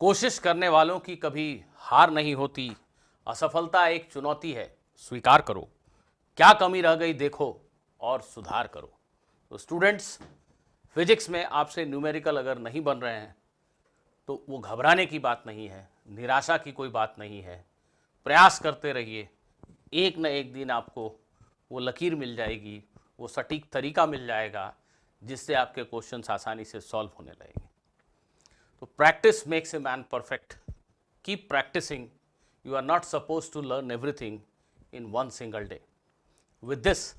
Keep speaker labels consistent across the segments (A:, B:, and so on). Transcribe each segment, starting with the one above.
A: कोशिश करने वालों की कभी हार नहीं होती, असफलता एक चुनौती है, स्वीकार करो, क्या कमी रह गई देखो और सुधार करो। तो स्टूडेंट्स, फिजिक्स में आपसे न्यूमेरिकल अगर नहीं बन रहे हैं तो वो घबराने की बात नहीं है, निराशा की कोई बात नहीं है। प्रयास करते रहिए, एक न एक दिन आपको वो लकीर मिल जाएगी, वो सटीक तरीका मिल जाएगा जिससे आपके क्वेश्चंस आसानी से सॉल्व होने लगेंगे। तो practice makes a man perfect, keep practising, you are not supposed to learn everything in one single day. With this,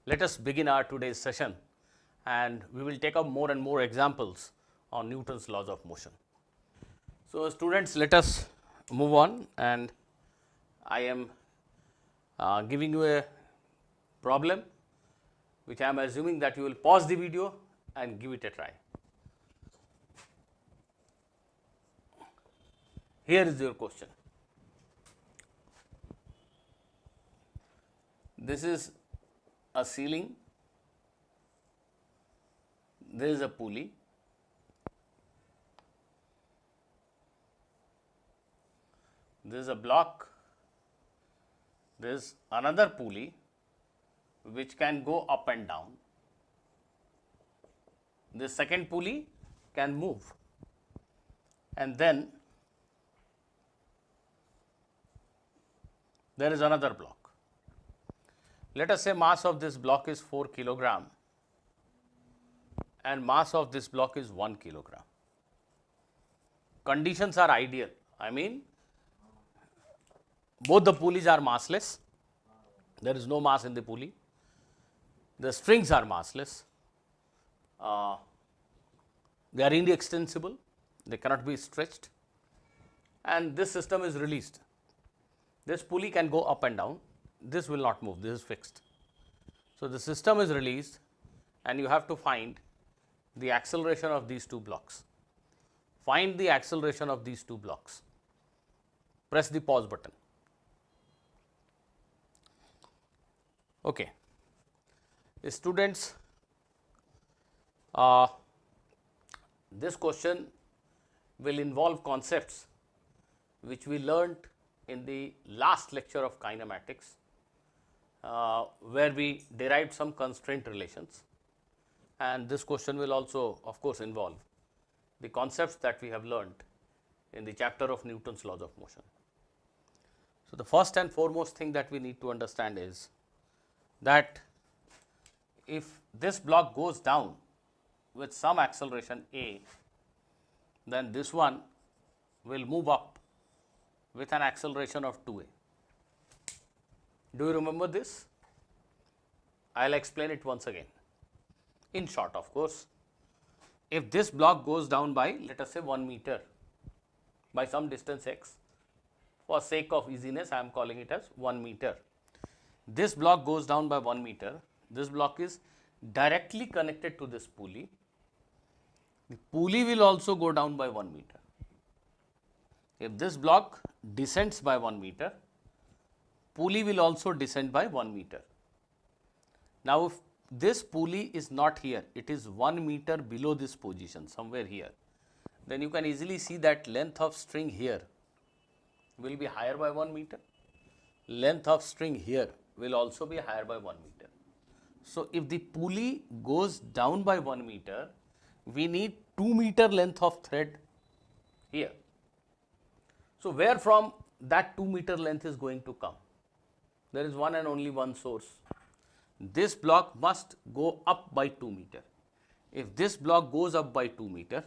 A: let us begin our today's session, and we will take up more and more examples on Newton's laws of motion. So students, let us move on, and I am giving you a problem which I am assuming that you will pause the video and give it a try. Here is your question. This is a ceiling, there is a pulley, there is a block, there is another pulley which can go up and down. This second pulley can move, and then there is another block. Let us say mass of this block is 4 kilogram and mass of this block is 1 kilogram. Conditions are ideal. I mean, both the pulleys are massless. There is no mass in the pulley. The strings are massless. They are inextensible. They cannot be stretched. And this system is released. This pulley can go up and down. This will not move, this is fixed. So the system is released and you have to find the acceleration of these two blocks. Find the acceleration of these two blocks. Press the pause button. Okay. Students, this question will involve concepts which we learnt in the last lecture of kinematics, where we derived some constraint relations, and this question will also of course involve the concepts that we have learnt in the chapter of Newton's laws of motion. So the first and foremost thing that we need to understand is that if this block goes down with some acceleration a, then this one will move up with an acceleration of 2a. Do you remember this? I will explain it once again. In short, of course, if this block goes down by, let us say, 1 meter by some distance x, for sake of easiness I am calling it as 1 meter. This block goes down by 1 meter. This block is directly connected to this pulley. The pulley will also go down by 1 meter. If this block descends by 1 meter, pulley will also descend by 1 meter. Now, if this pulley is not here, it is 1 meter below this position, somewhere here, then you can easily see that length of string here will be higher by 1 meter. Length of string here will also be higher by 1 meter. So, if the pulley goes down by 1 meter, we need 2 meter length of thread here. So, where from that 2 meter length is going to come? There is one and only one source. This block must go up by 2 meter. If this block goes up by 2 meter,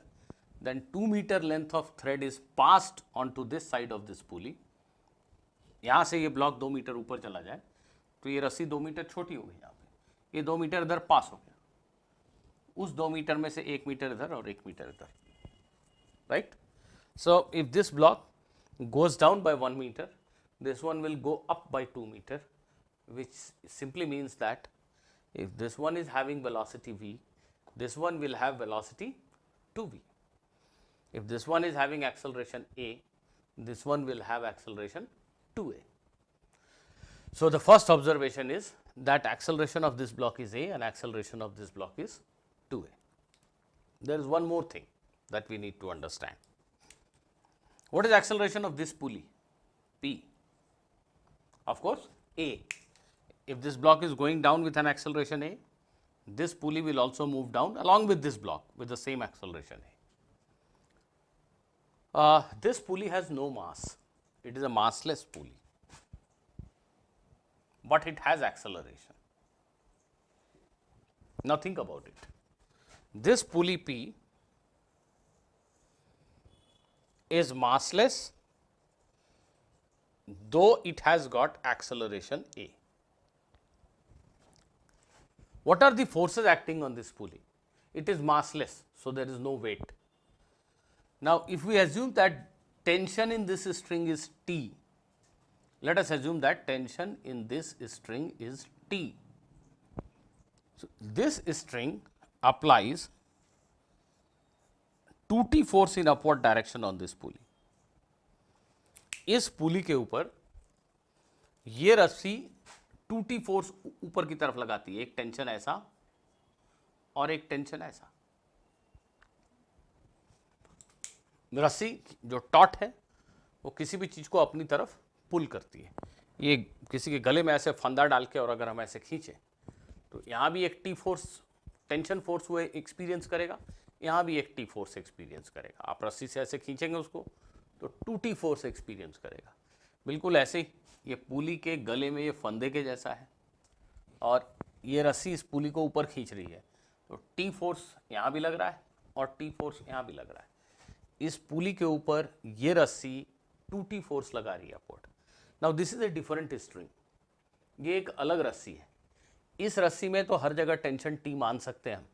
A: then 2 meter length of thread is passed onto this side of this pulley. यहाँ से ये block 2 metre ऊपर चला जाए तो ये रस्सी 2 metre छोटी हो गई, यहाँ पे ये 2 मीटर इधर पास हो गया, उस 2 मीटर में से 1 मीटर इधर और 1 मीटर इधर, right. So if this block goes down by 1 meter, this one will go up by 2 meter, which simply means that if this one is having velocity v, this one will have velocity 2v. If this one is having acceleration a, this one will have acceleration 2a. So the first observation is that acceleration of this block is a and acceleration of this block is 2a. There is one more thing that we need to understand. What is acceleration of this pulley? P. Of course, A. If this block is going down with an acceleration A, this pulley will also move down along with this block with the same acceleration A. This pulley has no mass. It is a massless pulley, but it has acceleration. Now think about it. This pulley P is massless, though it has got acceleration A. What are the forces acting on this pulley? It is massless, so there is no weight. Now, if we assume that tension in this string is T, let us assume that tension in this string is T. So, this string applies 2T force in upward direction on this pulley. इस पुली के ऊपर ये रस्सी 2T force ऊपर की तरफ लगाती है, एक टेंशन ऐसा और एक टेंशन ऐसा। रस्सी जो टॉट है वो किसी भी चीज को अपनी तरफ पुल करती है। ये किसी के गले में ऐसे फंदा डाल के और अगर हम ऐसे खींचे तो यहाँ भी एक टी फोर्स, टेंशन फोर्स वो एक्सपीरियंस करेगा, यहाँ भी एक टी फोर्स एक्सपीरियंस करेगा। आप रस्सी से ऐसे खींचेंगे उसको तो 2T फोर्स एक्सपीरियंस करेगा। बिल्कुल ऐसे ही ये पुली के गले में ये फंदे के जैसा है और ये रस्सी इस पुली को ऊपर खींच रही है, तो टी फोर्स यहाँ भी लग रहा है और टी फोर्स यहाँ भी लग रहा है। इस पुली के ऊपर ये रस्सी 2T फोर्स लगा रही है upward. Now this is a different string, ये एक अलग रस्सी है। इस रस्सी में तो हर जगह टेंशन T मान सकते हैं हम,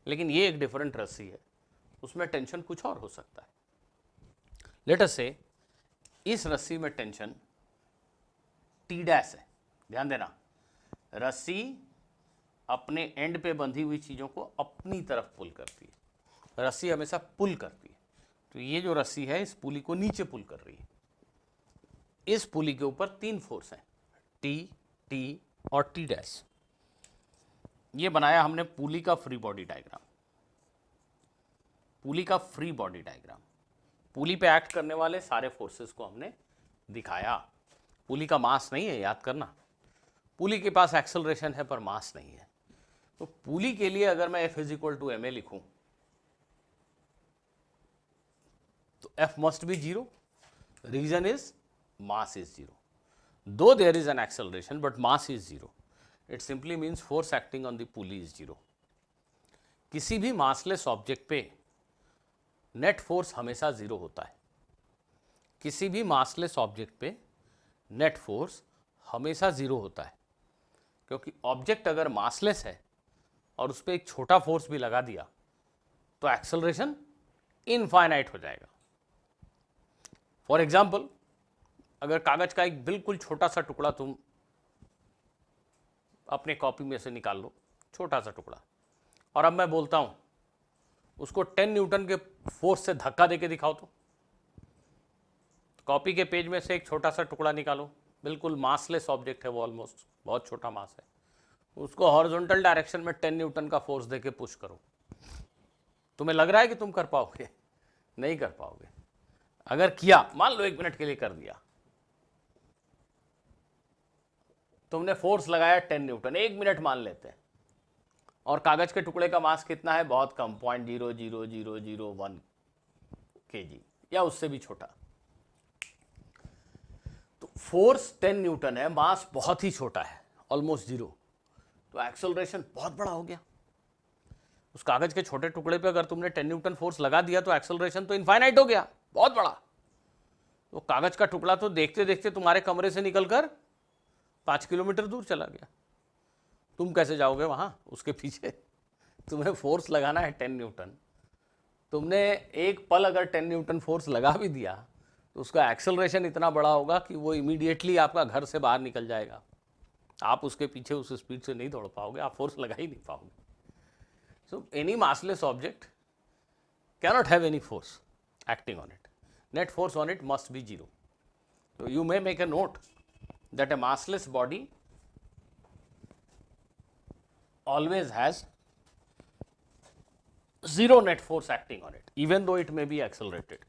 A: लेकिन ये एक डिफरेंट रस्सी है, उसमें टेंशन कुछ और हो सकता है। लेट अस से इस रस्सी में टेंशन T डैश है। ध्यान देना, रस्सी अपने एंड पे बंधी हुई चीज़ों को अपनी तरफ पुल करती है, रस्सी हमेशा पुल करती है। तो ये जो रस्सी है इस पुली को नीचे पुल कर रही है। इस पुली के ऊपर 3 फोर्स हैं, T, T और T डैश। ये बनाया हमने पुली का फ्री बॉडी डायग्राम। पुली का फ्री बॉडी डायग्राम, पुली पे एक्ट करने वाले सारे फोर्सेस को हमने दिखाया। पुली का मास नहीं है, याद करना, पुली के पास एक्सेलरेशन है पर मास नहीं है। तो पुली के लिए अगर मैं F = ma लिखूं तो F must be 0. Reason is mass is 0. Though there is an acceleration but mass is 0. It simply means force acting on the pulley is 0. किसी भी massless ऑब्जेक्ट पे नेट फोर्स हमेशा 0 होता है। किसी भी massless ऑब्जेक्ट पे नेट फोर्स हमेशा 0 होता है, क्योंकि ऑब्जेक्ट अगर massless है और उस पर एक छोटा फोर्स भी लगा दिया तो एक्सेलरेशन इनफाइनाइट हो जाएगा। फॉर एग्जाम्पल, अगर कागज का एक बिल्कुल छोटा सा टुकड़ा तुम अपने कॉपी में से निकाल लो, छोटा सा टुकड़ा, और अब मैं बोलता हूं उसको 10 न्यूटन के फोर्स से धक्का देके दिखाओ, तो कॉपी के पेज में से एक छोटा सा टुकड़ा निकालो, बिल्कुल मासलेस ऑब्जेक्ट है वो, ऑलमोस्ट बहुत छोटा मास है, उसको हॉरिजॉन्टल डायरेक्शन में 10 न्यूटन का फोर्स देके पुश करो। तुम्हें लग रहा है कि तुम कर पाओगे? नहीं कर पाओगे। अगर किया, मान लो 1 मिनट के लिए कर दिया, तुमने फोर्स लगाया 10 न्यूटन, 1 मिनट मान लेते हैं, और कागज के टुकड़े का मास कितना है? बहुत कम, 0.00001 kg या उससे भी छोटा। तो फोर्स 10 न्यूटन है, मास बहुत ही छोटा है, ऑलमोस्ट 0, तो एक्सेलरेशन बहुत बड़ा हो गया। उस कागज के छोटे टुकड़े पे अगर तुमने 10 न्यूटन फोर्स लगा दिया तो एक्सेलरेशन तो इनफाइनाइट हो गया, बहुत बड़ा। तो कागज का टुकड़ा तो देखते देखते तुम्हारे कमरे से निकलकर 5 किलोमीटर दूर चला गया। तुम कैसे जाओगे वहां उसके पीछे? तुम्हें फोर्स लगाना है 10 न्यूटन। तुमने एक पल अगर 10 न्यूटन फोर्स लगा भी दिया तो उसका एक्सेलरेशन इतना बड़ा होगा कि वो इमीडिएटली आपका घर से बाहर निकल जाएगा। आप उसके पीछे उस स्पीड से नहीं दौड़ पाओगे, आप फोर्स लगा ही नहीं पाओगे। So any massless object cannot have any force acting on it. Net force on it must be 0. So you may make a note that a massless body always has 0 net force acting on it, even though it may be accelerated.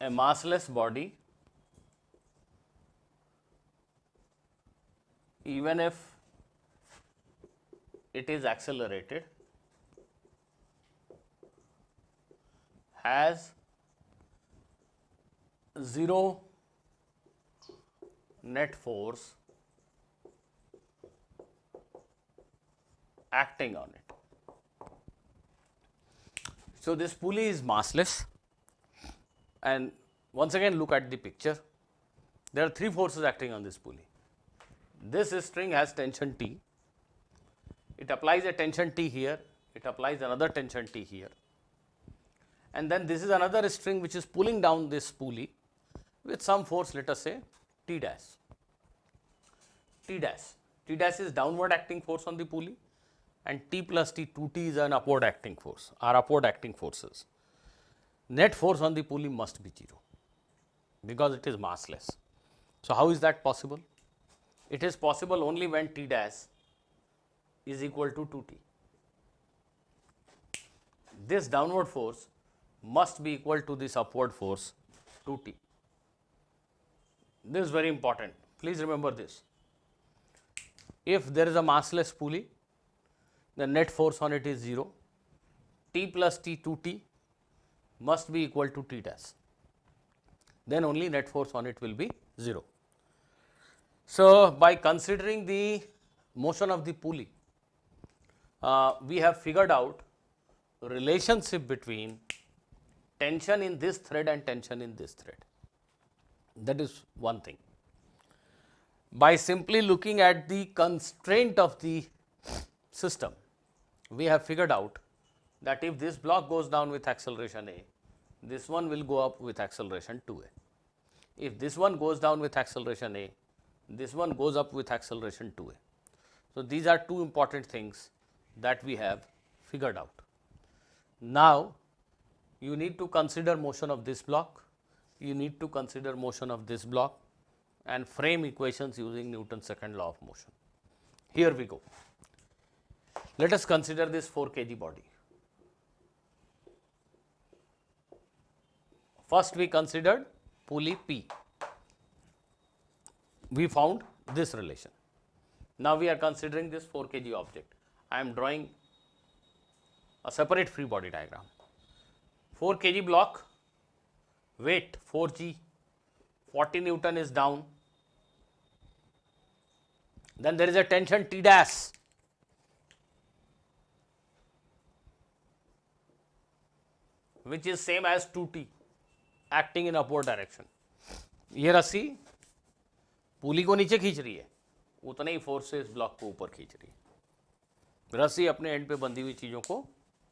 A: a massless body, even if it is accelerated, has zero net force acting on it. So, this pulley is massless, and once again look at the picture. There are three forces acting on this pulley. This string has tension T, it applies a tension T here, it applies another tension T here, and then this is another string which is pulling down this pulley with some force, let us say T dash. T dash. T dash is downward acting force on the pulley, and T plus T, 2T is an upward acting force, are upward acting forces. Net force on the pulley must be 0 because it is massless. So, how is that possible? It is possible only when T dash is equal to 2T. This downward force must be equal to this upward force 2T. This is very important. Please remember this. If there is a massless pulley, the net force on it is 0. T plus T, 2T must be equal to T dash. Then only net force on it will be 0. So, by considering the motion of the pulley, we have figured out relationship between tension in this thread and tension in this thread. That is one thing. By simply looking at the constraint of the system, we have figured out that if this block goes down with acceleration A, this one will go up with acceleration 2A. If this one goes down with acceleration A, this one goes up with acceleration 2A. So, these are two important things that we have figured out. Now, you need to consider motion of this block, you need to consider motion of this block and frame equations using Newton's second law of motion. Here we go. Let us consider this 4 kg body. First we considered pulley P. We found this relation. Now we are considering this 4 kg object. I am drawing a separate free body diagram. 4 kg block, weight 4g, 40 Newton is down. Then there is a tension T dash. Which is same as 2T acting in upward direction. ये रस्सी पुली को नीचे खींच रही है, उतने ही force से इस ब्लॉक को ऊपर खींच रही है। रस्सी अपने एंड पे बंधी हुई चीज़ों को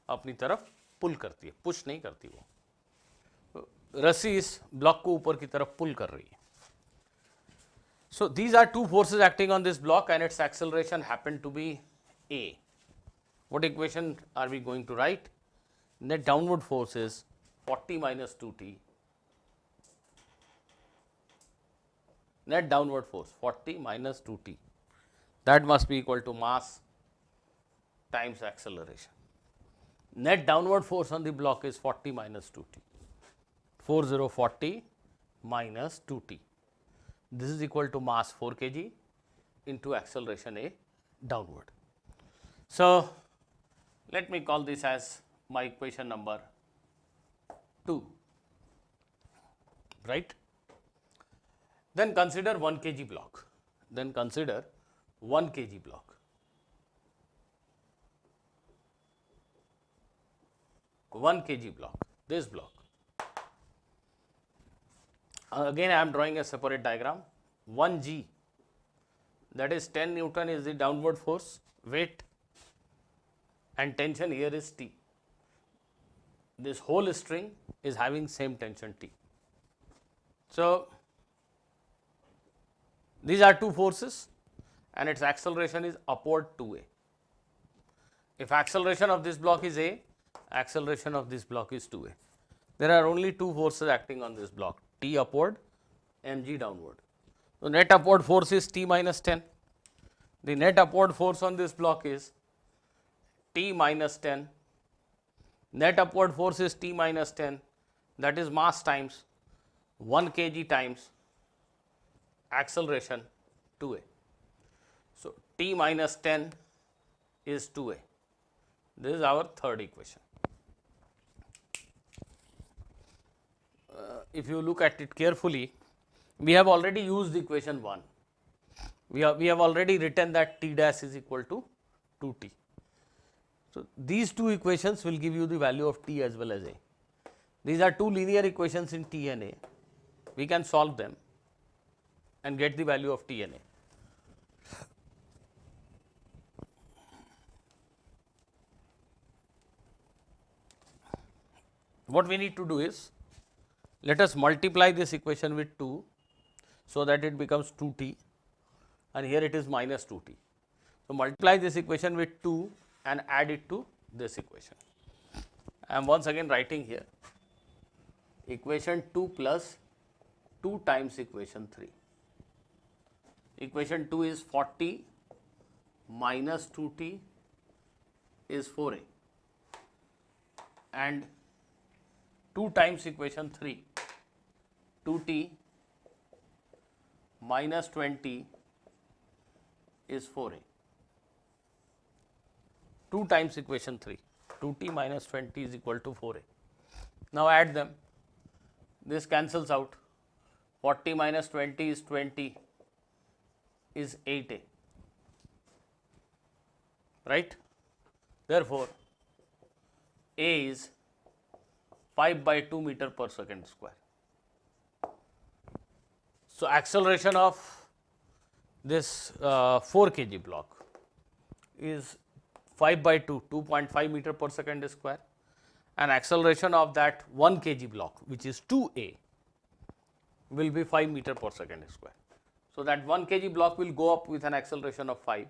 A: अपनी तरफ पुल करती है, पुश नहीं करती वो। रस्सी इस ब्लॉक को ऊपर की तरफ पुल कर रही है। So, these are two forces acting on this block and its acceleration happened to be A. What equation are we going to write? Net downward force is 40 minus 2T. Net downward force 40 minus 2T. That must be equal to mass times acceleration. Net downward force on the block is 40 minus 2T. 4040 minus 2T. This is equal to mass 4 kg into acceleration A downward. So, let me call this as my equation number 2, right. Then consider 1 kg block, then consider 1 kg block. 1 kg block, this block. Again I am drawing a separate diagram. 1g, that is 10 Newton is the downward force, weight, and tension here is T. This whole string is having same tension T. So, these are two forces and its acceleration is upward 2A. If acceleration of this block is A, acceleration of this block is 2A. There are only two forces acting on this block, T upward, mg downward. So, net upward force is T minus 10. The net upward force on this block is T minus 10. Net upward force is T minus 10, that is mass times 1 kg times acceleration 2a. So t minus 10 is 2a. This is our third equation. If you look at it carefully, we have already used equation 1. We have already written that t dash is equal to 2t. So these two equations will give you the value of t as well as a. These are two linear equations in t and a. We can solve them and get the value of t and a. What we need to do is, let us multiply this equation with 2, so that it becomes 2t, and here it is minus 2t. So multiply this equation with 2 and add it to this equation. I am once again writing here equation 2 plus 2 times equation 3. Equation 2 is 40 minus 2t is 4a, and 2 times equation 3, 2t minus 20 is 4a. 2 times equation 3, 2t minus 20 is equal to 4a. Now add them. This cancels out. 40 minus 20 is 20 is 8a, right? Therefore, a is 5 by 2 meter per second square. So acceleration of this 4 kg block is 5 by 2, 2.5 meter per second square, and acceleration of that 1 kg block, which is 2a, will be 5 meter per second square. So that 1 kg block will go up with an acceleration of 5,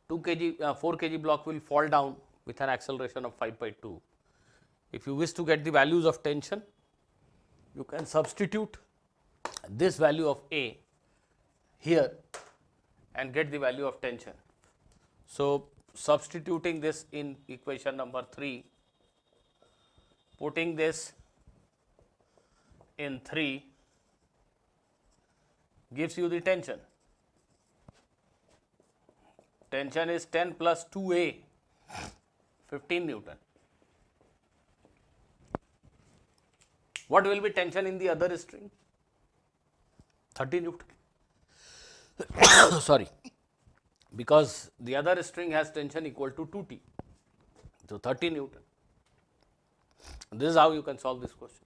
A: 4 kg block will fall down with an acceleration of 5 by 2. If you wish to get the values of tension, you can substitute this value of a here and get the value of tension. So substituting this in equation number 3, putting this in 3 gives you the tension. Tension is 10 plus 2a, 15 Newton. What will be tension in the other string? 30 Newton. Sorry, because the other string has tension equal to 2t. So 30 Newton. This is how you can solve this question.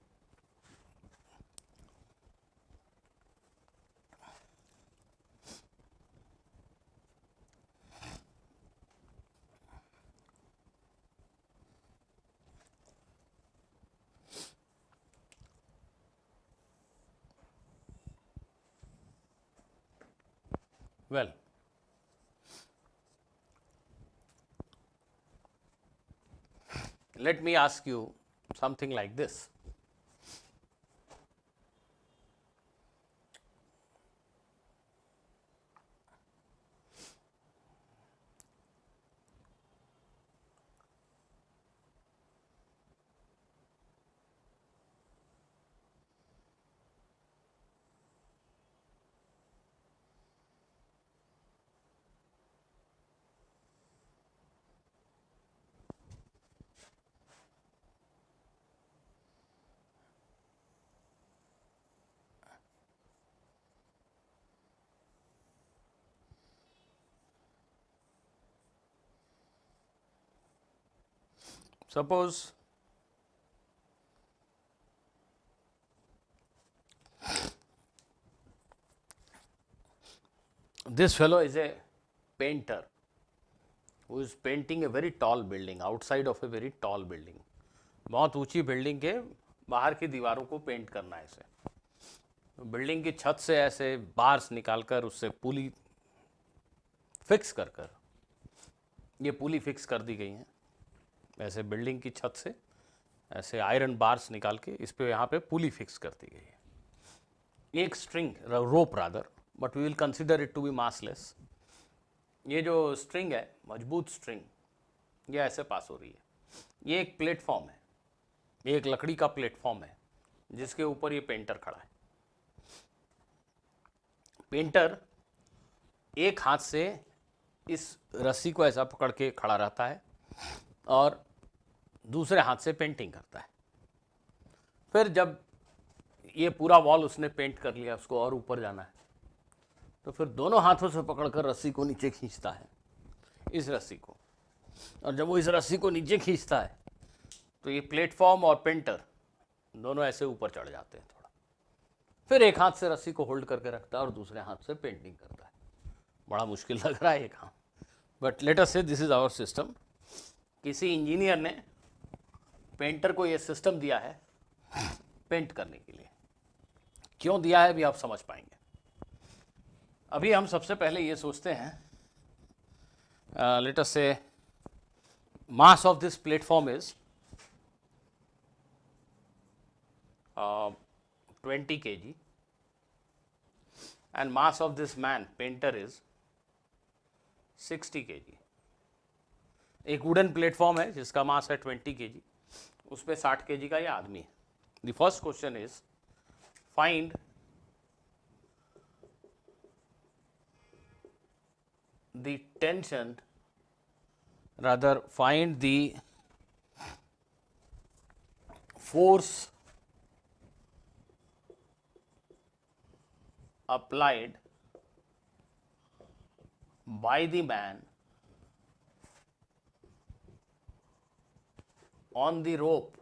A: Well, let me ask you something like this. Suppose this fellow is a painter who is painting a very tall building, outside of a very tall building. बहुत ऊंची building के बाहर की दीवारों को paint करना है इसे। बिल्डिंग की छत से ऐसे बार्स निकालकर उससे पुली फिक्स कर ये पुली फिक्स कर दी गई हैं। ऐसे बिल्डिंग की छत से ऐसे आयरन बार्स निकाल के इस पे यहाँ पे पुली फिक्स कर दी गई है। एक string, rope rather, but we will consider it to be massless. ये जो स्ट्रिंग है, मजबूत स्ट्रिंग, ये ऐसे पास हो रही है। ये एक प्लेटफॉर्म है, ये एक लकड़ी का प्लेटफॉर्म है जिसके ऊपर ये पेंटर खड़ा है। पेंटर एक हाथ से इस रस्सी को ऐसा पकड़ के खड़ा रहता है और दूसरे हाथ से पेंटिंग करता है। फिर जब ये पूरा वॉल उसने पेंट कर लिया, उसको और ऊपर जाना है, तो फिर दोनों हाथों से पकड़कर रस्सी को नीचे खींचता है, इस रस्सी को। और जब वो इस रस्सी को नीचे खींचता है तो ये प्लेटफॉर्म और पेंटर दोनों ऐसे ऊपर चढ़ जाते हैं थोड़ा। फिर एक हाथ से रस्सी को होल्ड करके रखता है और दूसरे हाथ से पेंटिंग करता है। बड़ा मुश्किल लग रहा है ये काम, बट लेट अस से दिस इज आवर सिस्टम। किसी इंजीनियर ने पेंटर को ये सिस्टम दिया है पेंट करने के लिए। क्यों दिया है भी आप समझ पाएंगे। अभी हम सबसे पहले ये सोचते हैं, लेट अस से mass of this platform is 20 kg and mass of this man painter is 60 kg। एक वुडन प्लेटफॉर्म है जिसका मास है 20 kg, उस पर 60 kg का ये आदमी है। The first question is find the tension, rather find the force applied by the man on the rope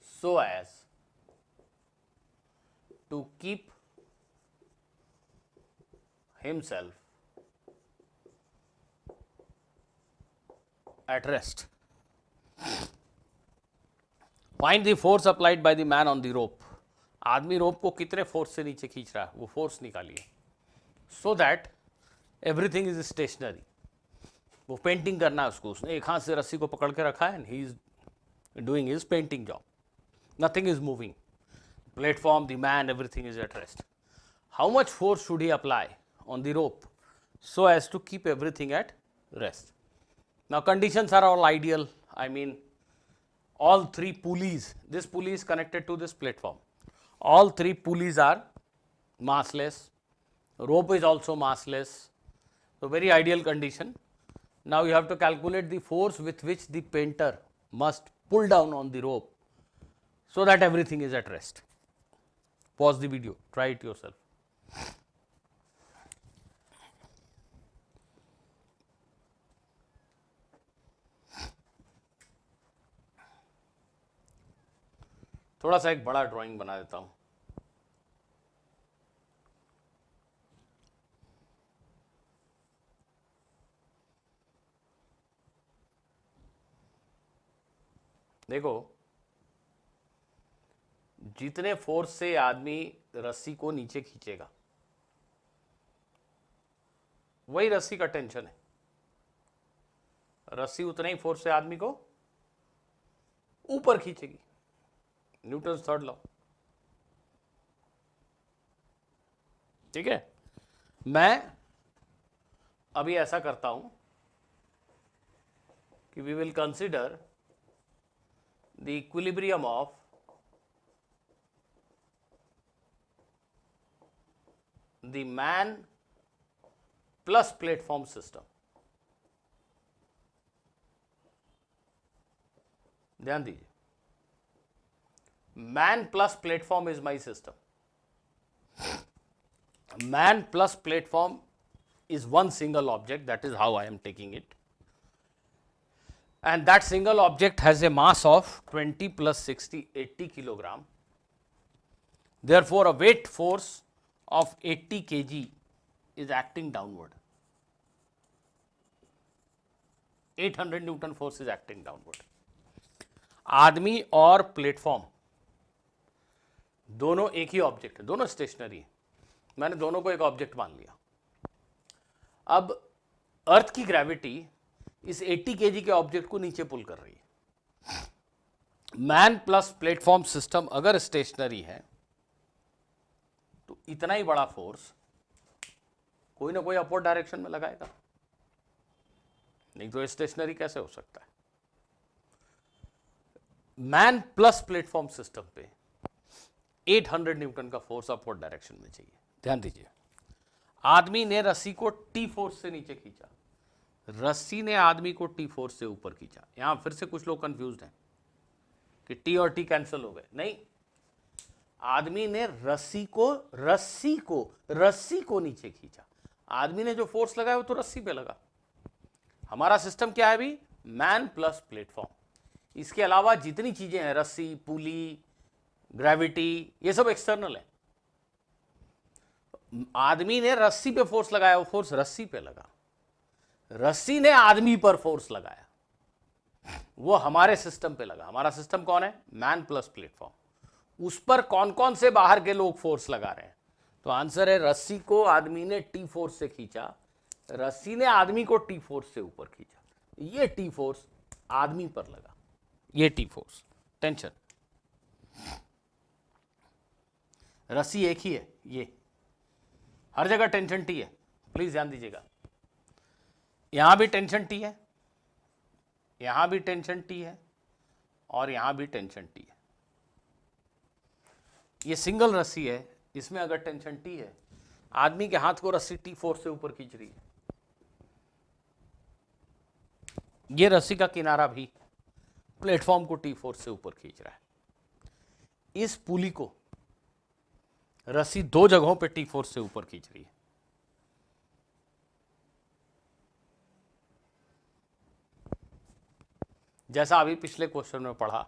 A: so as to keep himself at rest। Find the force applied by the man on the rope। आदमी रोप को कितने force से नीचे खींच रहा है वो force निकालिए, so that everything is stationary. वो पेंटिंग करना है उसको, उसने एक हाथ से रस्सी को पकड़ के रखा है and he is doing his painting job, nothing is moving, platform, the man, everything is at rest. How much force should he apply on the rope so as to keep everything at rest? Now conditions are all ideal. I mean, all three pulleys, this pulley is connected to this platform, all three pulleys are massless, rope is also massless, so very ideal condition. Now you have to calculate the force with which the painter must pull down on the rope so that everything is at rest. Pause the video, try it yourself. थोड़ा सा एक बड़ा drawing बना देता हूं। देखो, जितने force से आदमी रस्सी को नीचे खींचेगा वही रस्सी का टेंशन है। रस्सी उतने ही फोर्स से आदमी को ऊपर खींचेगी, न्यूटन थर्ड लॉ। ठीक है, मैं अभी ऐसा करता हूं कि we will consider the equilibrium of the man plus platform system. ध्यान दीजिए, man plus platform is my system. Man plus platform is one single object, that is how I am taking it, and that single object has a mass of 20 plus 60, 80 kilogram. Therefore, a weight force of 80 kg is acting downward. 800 Newton force is acting downward. आदमी और platform दोनों एक ही object है, दोनों stationery है। मैंने दोनों को एक ऑब्जेक्ट मान लिया। अब अर्थ की ग्रेविटी इस 80 केजी के ऑब्जेक्ट को नीचे पुल कर रही है। मैन प्लस प्लेटफॉर्म सिस्टम अगर स्टेशनरी है तो इतना ही बड़ा फोर्स कोई ना कोई अपवर्ड डायरेक्शन में लगाएगा, नहीं तो स्टेशनरी कैसे हो सकता है। मैन प्लस प्लेटफॉर्म सिस्टम पे 800 न्यूटन का फोर्स अपवर्ड डायरेक्शन में चाहिए। ध्यान दीजिए, आदमी ने रस्सी को टी फोर्स से नीचे खींचा, रस्सी ने आदमी को टी फोर्स से ऊपर खींचा। यहां फिर से कुछ लोग कंफ्यूज्ड हैं कि टी और टी कैंसिल हो गए। नहीं, आदमी ने रस्सी को नीचे खींचा। आदमी ने जो फोर्स लगाया वो तो रस्सी पे लगा। हमारा सिस्टम क्या है अभी? Man plus platform. इसके अलावा जितनी चीजें हैं, रस्सी, पुली, ग्रेविटी, ये सब एक्सटर्नल है। आदमी ने रस्सी पे फोर्स लगाया, वो फोर्स रस्सी पे लगा। रस्सी ने आदमी पर फोर्स लगाया, वो हमारे सिस्टम पे लगा। हमारा सिस्टम कौन है? Man plus platform. उस पर कौन कौन से बाहर के लोग फोर्स लगा रहे हैं? तो आंसर है, रस्सी को आदमी ने टी फोर्स से खींचा, रस्सी ने आदमी को टी फोर्स से ऊपर खींचा। ये टी फोर्स आदमी पर लगा, ये टी फोर्स टेंशन। रस्सी एक ही है, ये हर जगह टेंशन टी है। प्लीज ध्यान दीजिएगा, यहां भी टेंशन टी है, यहां भी टेंशन टी है, और यहां भी टेंशन टी है। ये सिंगल रस्सी है, इसमें अगर टेंशन टी है, आदमी के हाथ को रस्सी टी फोर्स से ऊपर खींच रही है। ये रस्सी का किनारा भी प्लेटफॉर्म को टी फोर्स से ऊपर खींच रहा है। इस पुली को रस्सी दो जगहों पे टी फोर्स से ऊपर खींच रही है। जैसा अभी पिछले क्वेश्चन में पढ़ा,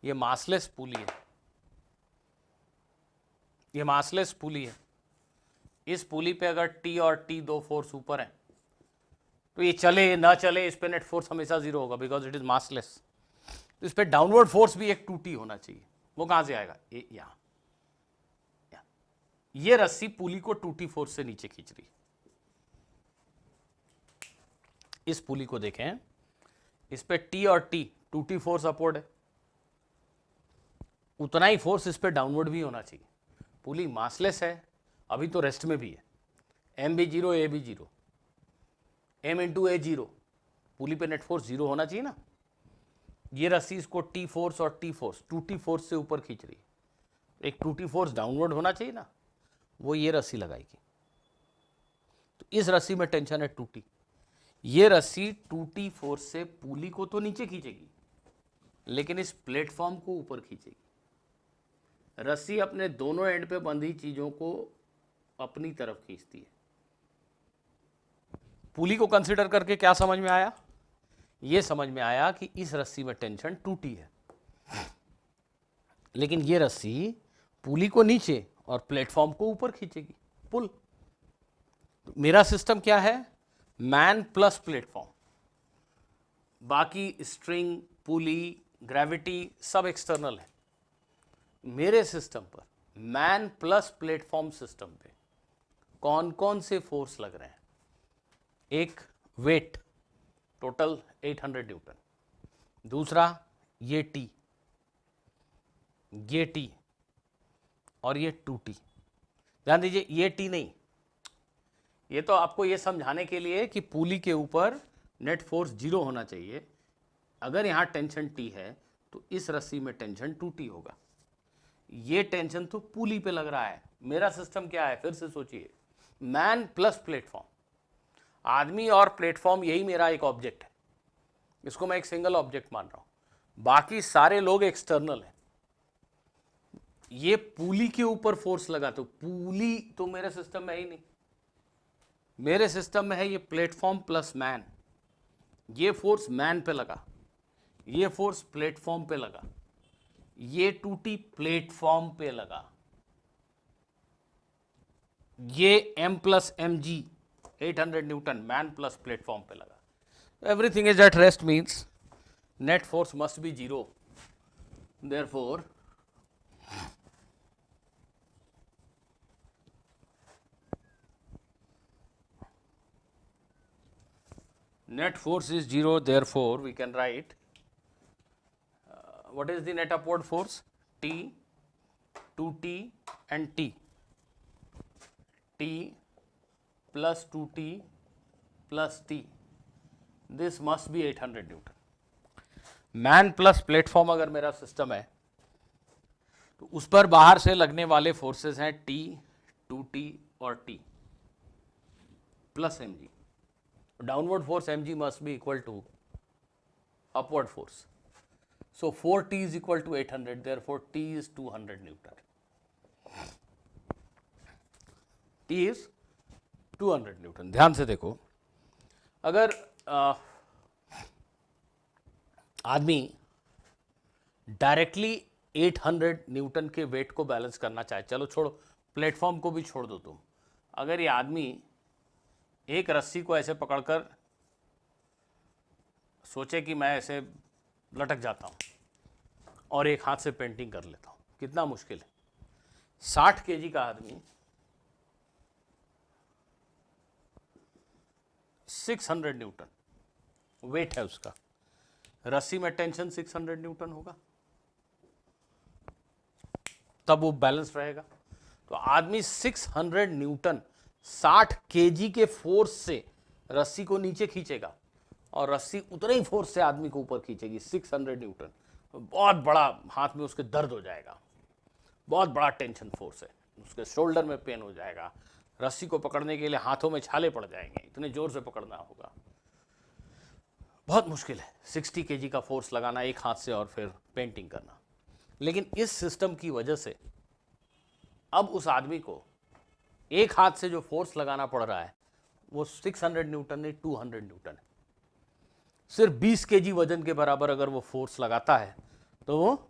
A: ये मासलेस पुली है, ये मासलेस पुली है। इस पुली पे अगर टी और टी दो फोर्स ऊपर है, तो ये चले ना चले, इस पे नेट फोर्स हमेशा जीरो होगा, बिकॉज इट इज मासलेस। तो इस पे डाउनवर्ड फोर्स भी एक 2T होना चाहिए। वो कहां से आएगा? ये यहां। ये रस्सी पुली को 2T फोर्स से नीचे खींच रही है। इस पुली को देखें, इस पे टी और टी 2T फोर्स अपवर्ड है, उतना ही फोर्स इस पे डाउनवर्ड भी होना चाहिए। पुली मासलेस है, अभी तो रेस्ट में भी है, एम भी जीरो, ए भी जीरो, एम इंटू ए जीरो, पुली पे नेट फोर्स जीरो होना चाहिए ना। ये रस्सी इसको टी फोर्स और टी फोर्स 2T फोर्स से ऊपर खींच रही है, एक 2T फोर्स डाउनवर्ड होना चाहिए ना, वो ये रस्सी लगाएगी। तो इस रस्सी में टेंशन है 2T। ये रस्सी 2T फोर्स से पुली को तो नीचे खींचेगी, लेकिन इस प्लेटफॉर्म को ऊपर खींचेगी। रस्सी अपने दोनों एंड पे बंधी चीजों को अपनी तरफ खींचती है। पुली को कंसीडर करके क्या समझ में आया? ये समझ में आया कि इस रस्सी में टेंशन 2T है, लेकिन ये रस्सी पुली को नीचे और प्लेटफॉर्म को ऊपर खींचेगी, पुल। तो मेरा सिस्टम क्या है? Man plus platform. बाकी स्ट्रिंग, पुली, ग्रेविटी सब एक्सटर्नल है। मेरे सिस्टम पर मैन प्लस प्लेटफॉर्म सिस्टम पे कौन कौन से फोर्स लग रहे हैं? एक वेट, टोटल 800 न्यूटन। दूसरा ये टी, ये टी, और ये 2T। ध्यान दीजिए, ये टी नहीं, ये तो आपको ये समझाने के लिए कि पुली के ऊपर नेट फोर्स जीरो होना चाहिए। अगर यहां टेंशन टी है तो इस रस्सी में टेंशन 2T होगा। ये टेंशन तो पुली पे लग रहा है। मेरा सिस्टम क्या है? फिर से सोचिए, मैन प्लस प्लेटफॉर्म। आदमी और प्लेटफॉर्म, यही मेरा एक ऑब्जेक्ट है, इसको मैं एक सिंगल ऑब्जेक्ट मान रहा हूं। बाकी सारे लोग एक्सटर्नल हैं। ये पुली के ऊपर फोर्स लगा, तो पुली तो मेरे सिस्टम में है ही नहीं। मेरे सिस्टम में है ये प्लेटफॉर्म प्लस मैन। ये फोर्स मैन पे लगा, ये फोर्स प्लेटफॉर्म पे लगा, ये 2T प्लेटफॉर्म पे लगा, ये M plus mg 800 Newton man plus platform पे लगा। Everything is at rest means net force must be zero. Therefore net force is zero, therefore we can write what is the net upward force? T, 2T and T. T plus 2T plus T. This must be 800 Newton. Man plus platform अगर मेरा system है तो उस पर बाहर से लगने वाले फोर्सेस हैं T, 2T और T plus mg. Downward force mg must be equal to upward force. So 4T is equal to 800, therefore T is 200 Newton. T is 200 Newton. ध्यान से देखो, अगर आदमी डायरेक्टली 800 न्यूटन के वेट को बैलेंस करना चाहे, चलो छोड़ो, प्लेटफॉर्म को भी छोड़ दो तुम, अगर ये आदमी एक रस्सी को ऐसे पकड़कर सोचे कि मैं ऐसे लटक जाता हूँ और एक हाथ से पेंटिंग कर लेता हूँ, कितना मुश्किल है. 60 केजी का आदमी 600 न्यूटन वेट है उसका, रस्सी में टेंशन 600 न्यूटन होगा, तब वो बैलेंस रहेगा. तो आदमी 600 न्यूटन 60 केजी के फोर्स से रस्सी को नीचे खींचेगा और रस्सी उतने ही फोर्स से आदमी को ऊपर खींचेगी 600 न्यूटन. तो बहुत बड़ा हाथ में उसके दर्द हो जाएगा, बहुत बड़ा टेंशन फोर्स है, उसके शोल्डर में पेन हो जाएगा, रस्सी को पकड़ने के लिए हाथों में छाले पड़ जाएंगे, इतने जोर से पकड़ना होगा, बहुत मुश्किल है 60 केजी का फोर्स लगाना एक हाथ से और फिर पेंटिंग करना. लेकिन इस सिस्टम की वजह से अब उस आदमी को एक हाथ से जो फोर्स लगाना पड़ रहा है वो 600 न्यूटन नहीं 200 न्यूटन है. सिर्फ 20 केजी वजन के बराबर अगर वो फोर्स लगाता है तो वो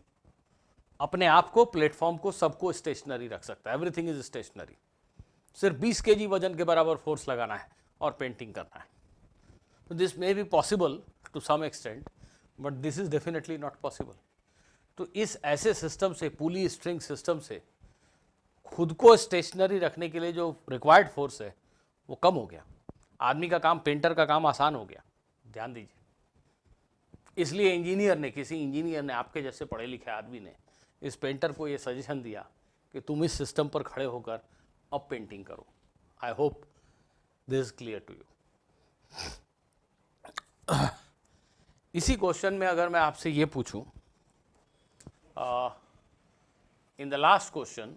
A: अपने आप को, प्लेटफॉर्म को, सबको स्टेशनरी रख सकता है. Everything is stationary. सिर्फ 20 केजी वजन के बराबर फोर्स लगाना है और पेंटिंग करना है. तो this may be possible to some extent, but this is definitely not possible. तो इस ऐसे सिस्टम से, पुली स्ट्रिंग सिस्टम से खुद को स्टेशनरी रखने के लिए जो रिक्वायर्ड फोर्स है वो कम हो गया. आदमी का काम, पेंटर का काम आसान हो गया. ध्यान दीजिए, इसलिए इंजीनियर ने, किसी इंजीनियर ने, आपके जैसे पढ़े लिखे आदमी ने इस पेंटर को ये सजेशन दिया कि तुम इस सिस्टम पर खड़े होकर अब पेंटिंग करो. I hope this is clear to you. इसी क्वेश्चन में अगर मैं आपसे ये पूछूं, in the last question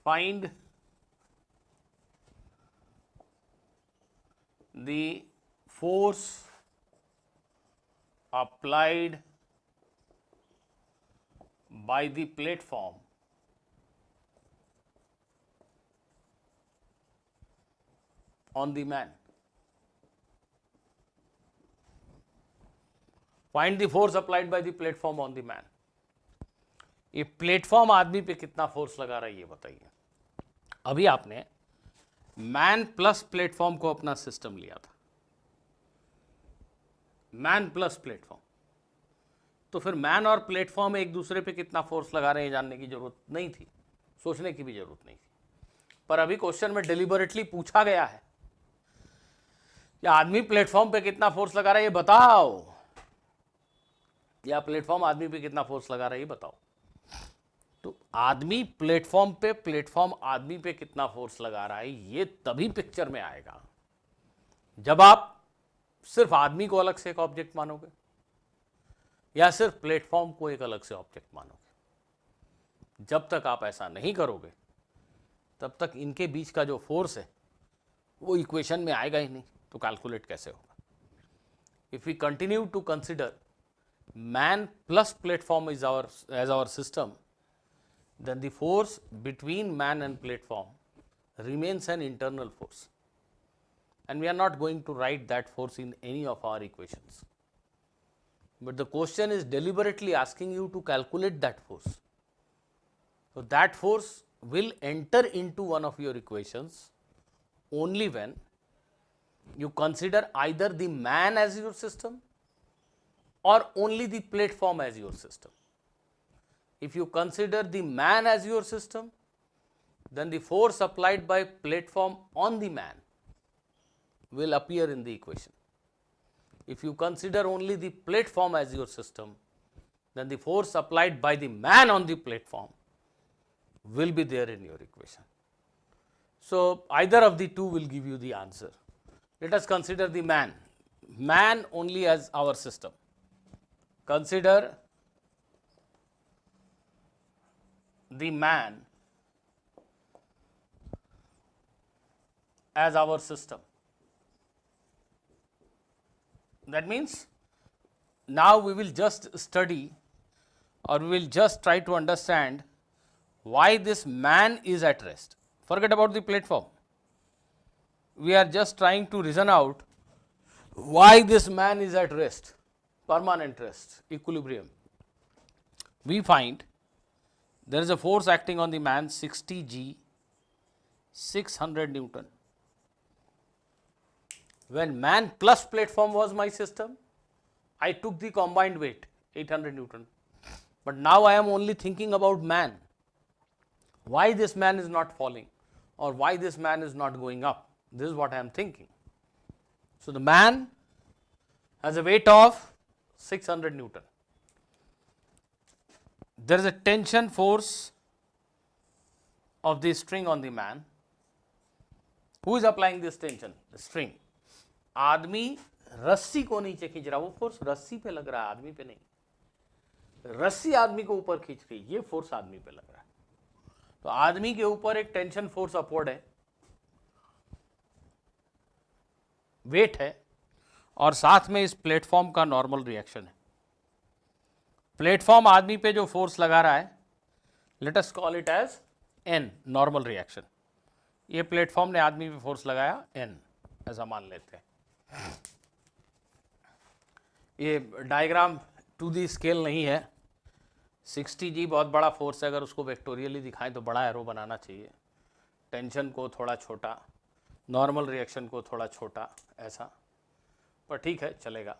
A: find the force applied by the platform on the man. Find the force applied by the platform on the man. ये platform आदमी पे कितना फोर्स लगा रहा है ये बताइए. अभी आपने मैन प्लस प्लेटफॉर्म को अपना सिस्टम लिया था, मैन प्लस प्लेटफॉर्म. तो फिर मैन और प्लेटफॉर्म एक दूसरे पे कितना फोर्स लगा रहे हैं जानने की जरूरत नहीं थी, सोचने की भी जरूरत नहीं थी. पर अभी क्वेश्चन में डिलिबरेटली पूछा गया है कि आदमी प्लेटफॉर्म पे कितना फोर्स लगा रहा है ये बताओ, या प्लेटफॉर्म आदमी पे कितना फोर्स लगा रहा है ये बताओ. तो आदमी प्लेटफॉर्म पे, प्लेटफॉर्म आदमी पे कितना फोर्स लगा रहा है ये तभी पिक्चर में आएगा जब आप सिर्फ आदमी को अलग से एक ऑब्जेक्ट मानोगे या सिर्फ प्लेटफॉर्म को एक अलग से ऑब्जेक्ट मानोगे. जब तक आप ऐसा नहीं करोगे तब तक इनके बीच का जो फोर्स है वो इक्वेशन में आएगा ही नहीं, तो कैलकुलेट कैसे होगा. If we continue to consider man plus platform is as our system, then the force between man and platform remains an internal force, and we are not going to write that force in any of our equations. But the question is deliberately asking you to calculate that force. So that force will enter into one of your equations only when you consider either the man as your system or only the platform as your system. If you consider the man as your system, then the force applied by platform on the man will appear in the equation. If you consider only the platform as your system, then the force applied by the man on the platform will be there in your equation. So, either of the two will give you the answer. Let us consider the man only as our system. Consider the man as our system. That means now we will just study, or we will just try to understand why this man is at rest. Forget about the platform. We are just trying to reason out why this man is at rest, permanent rest, equilibrium. We find there is a force acting on the man 60 G, 600 Newton. When man plus platform was my system, I took the combined weight 800 Newton. But now I am only thinking about man. Why this man is not falling, or why this man is not going up? This is what I am thinking. So, the man has a weight of 600 Newton. There is a tension force of the string on the man. Who is applying this tension? The string. आदमी रस्सी को नीचे खींच रहा है, वो force रस्सी पे लग रहा है, आदमी पे नहीं। रस्सी आदमी को ऊपर खींच रही है, ये फोर्स आदमी पे लग रहा है। तो आदमी के ऊपर एक टेंशन फोर्स अपवर्ड है, वेट है, और साथ में इस प्लेटफॉर्म का नॉर्मल रिएक्शन है। प्लेटफॉर्म आदमी पे जो फोर्स लगा रहा है, let us call it as N, normal reaction. ये प्लेटफॉर्म ने आदमी पे फोर्स लगाया एन, ऐसा मान लेते हैं। ये डायग्राम टू दी स्केल नहीं है। 60 जी बहुत बड़ा फोर्स है, अगर उसको वेक्टोरियली दिखाएं तो बड़ा एरो बनाना चाहिए। टेंशन को थोड़ा छोटा, नॉर्मल रिएक्शन को थोड़ा छोटा, ऐसा, पर ठीक है, चलेगा।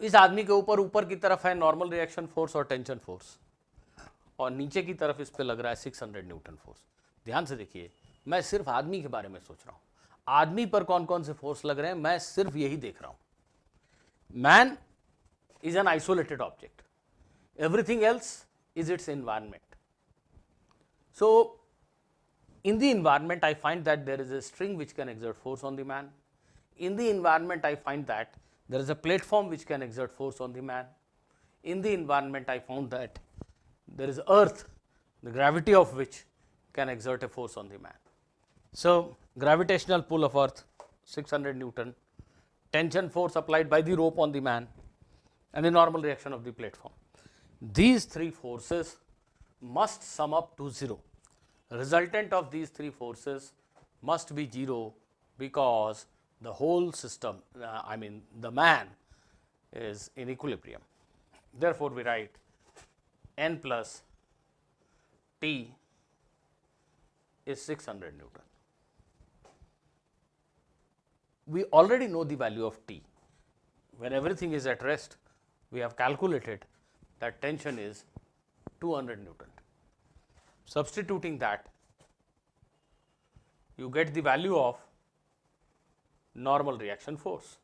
A: इस आदमी के ऊपर की तरफ है नॉर्मल रिएक्शन फोर्स और टेंशन फोर्स, और नीचे की तरफ इस पे लग रहा है 600 न्यूटन फोर्स। ध्यान से देखिए, मैं सिर्फ आदमी के बारे में सोच रहा हूँ। आदमी पर कौन कौन से फोर्स लग रहे हैं, मैं सिर्फ यही देख रहा हूँ। Man is an isolated object, everything else is its environment. So, in the environment I find that there is a string which can exert force on the man. In the environment I find that there is a platform which can exert force on the man. In the environment I found that there is earth, the gravity of which can exert a force on the man. So, gravitational pull of earth 600 Newton, tension force applied by the rope on the man, and the normal reaction of the platform. These three forces must sum up to 0. Resultant of these three forces must be 0, because the whole system, I mean the man, is in equilibrium. Therefore, we write n plus T is 600 Newton. We already know the value of T. When everything is at rest, we have calculated that tension is 200 Newton. Substituting that, you get the value of normal reaction force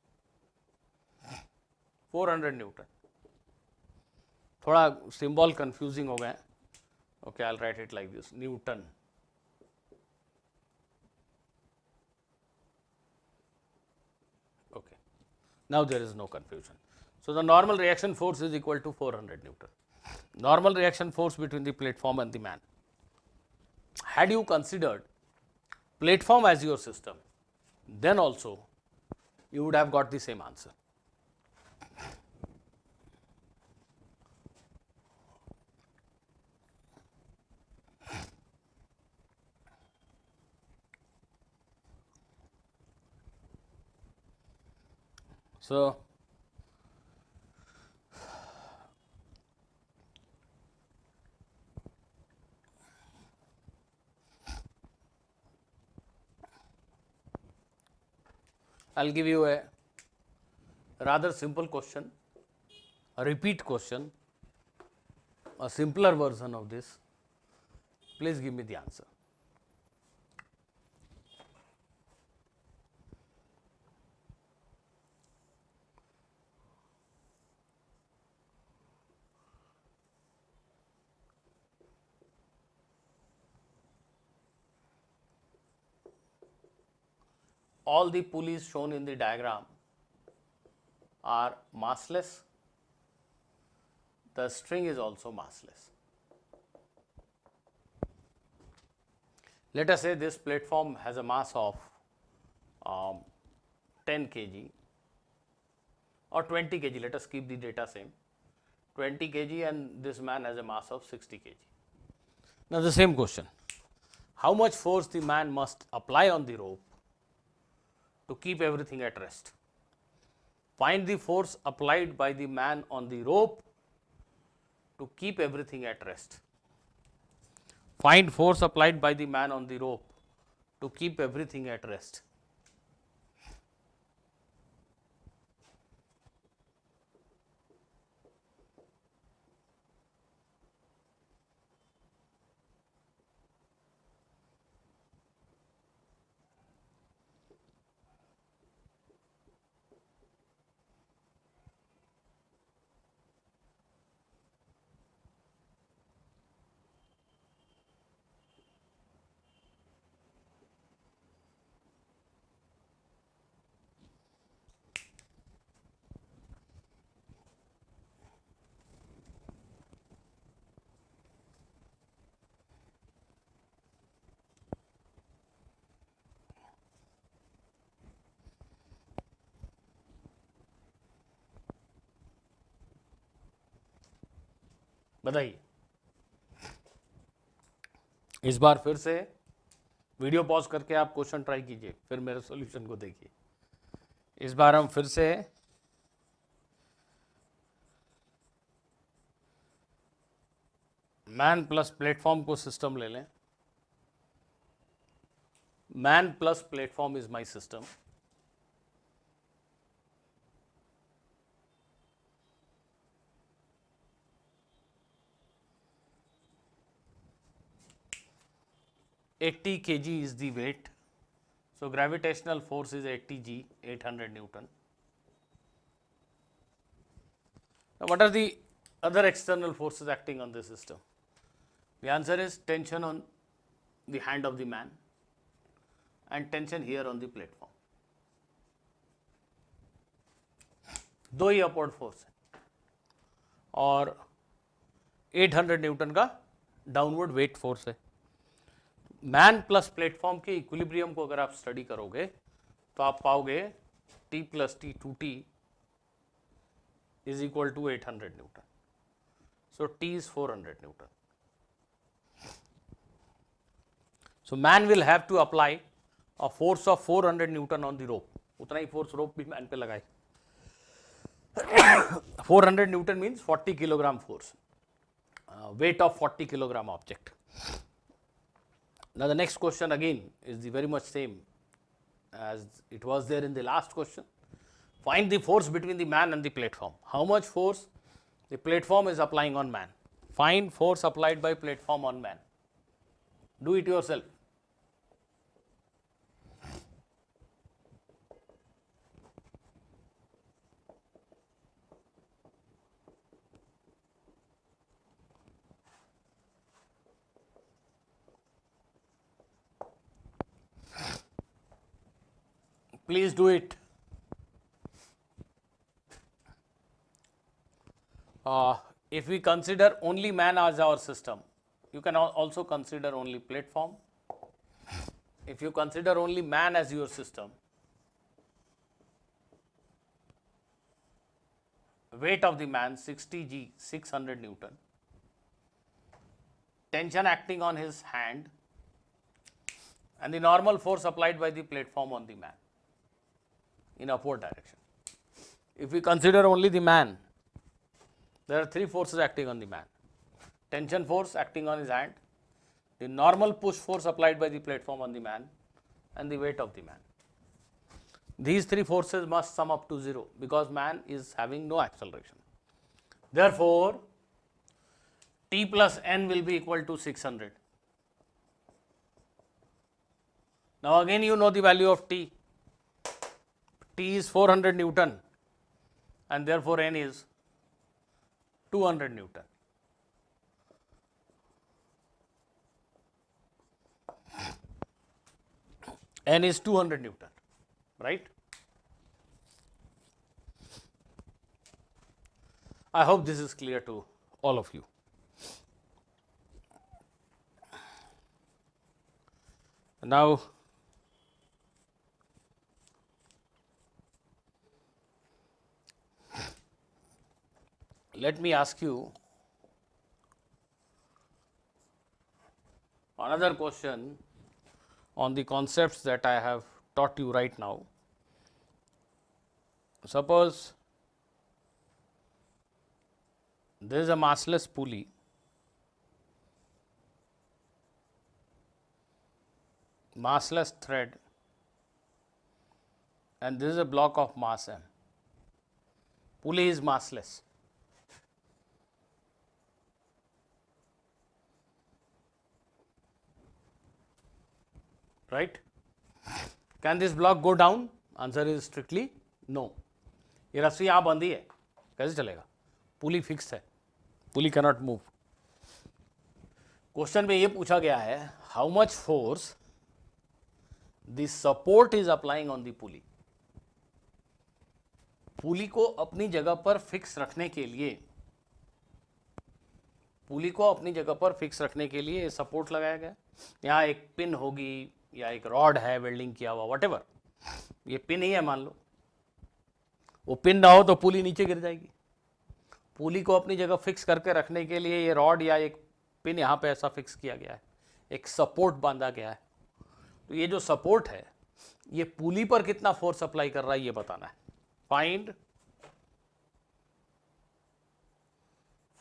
A: 400 Newton. थोड़ा symbol confusing हो गए। Okay, I'll write it like this, Newton. Okay, now there is no confusion. So, the normal reaction force is equal to 400 Newton. Normal reaction force between the platform and the man. Had you considered platform as your system, then also you would have got the same answer. So, I'll give you a rather simple question, a repeat question, a simpler version of this. Please give me the answer. all the pulleys shown in the diagram are massless, the string is also massless. Let us say this platform has a mass of 10 kg or 20 kg, let us keep the data same, 20 kg, and this man has a mass of 60 kg. Now the same question, how much force the man must apply on the rope to keep everything at rest? Find the force applied by the man on the rope to keep everything at rest. Find force applied by the man on the rope to keep everything at rest. बताइए, इस बार फिर से video pause करके आप question try कीजिए, फिर मेरे solution को देखिए। इस बार हम फिर से मैन प्लस प्लेटफॉर्म को सिस्टम ले लें। Man plus platform is my system. $80 kg is the weight, so gravitational force is 80 G, 800 Newton. Now, what are the other external forces acting on the system? The answer is tension on the hand of the man and tension here on the platform. दो ही upward force है और 800 Newton का downward weight force है। Man plus platform के equilibrium को अगर आप study करोगे तो आप पाओगे T plus T 2T is equal to 800 Newton. So T is 400 Newton. So man will have to apply a force of 400 Newton on the rope. उतना ही फोर्स रोप भी मैन पे लगाए। 400 Newton means 40 kilogram force, weight of 40 kilogram object. Now the next question again is the very much same as it was there in the last question. Find the force between the man and the platform. How much force the platform is applying on man? Find force applied by platform on man. Do it yourself. Please do it. If we consider only man as our system, you can also consider only platform. If you consider only man as your system, weight of the man 60 G, 600 Newton, tension acting on his hand, and the normal force applied by the platform on the man in upward direction. If we consider only the man, there are three forces acting on the man. Tension force acting on his hand, the normal push force applied by the platform on the man, and the weight of the man. These three forces must sum up to 0 because man is having no acceleration. Therefore, T plus N will be equal to 600. Now again you know the value of T. T is 400 Newton and therefore N is 200 Newton. N is 200 Newton. right? I hope this is clear to all of you. Now, let me ask you another question on the concepts that I have taught you right now. Suppose there is a massless pulley massless thread and this is a block of mass m. Pulley is massless. Right? Can this block go down? Answer is strictly no. ये रस्सी यहाँ बंधी है, कैसे चलेगा? पुली fix है, पुली cannot move. Question में ये पूछा गया है, how much force the support is applying on the pulley. Pulley को अपनी जगह पर फिक्स रखने के लिए, पुली को अपनी जगह पर फिक्स रखने के लिए सपोर्ट लगाया गया. यहाँ एक पिन होगी या एक रॉड है वेल्डिंग किया हुआ, व्हाटएवर. ये पिन ही है मान लो, वो पिन ना हो तो पुली नीचे गिर जाएगी. पुली को अपनी जगह फिक्स करके रखने के लिए ये रॉड या एक पिन यहाँ पे ऐसा फिक्स किया गया है, एक सपोर्ट बांधा गया है. तो ये जो सपोर्ट है ये पुली पर कितना फोर्स अप्लाई कर रहा है ये बताना है. Find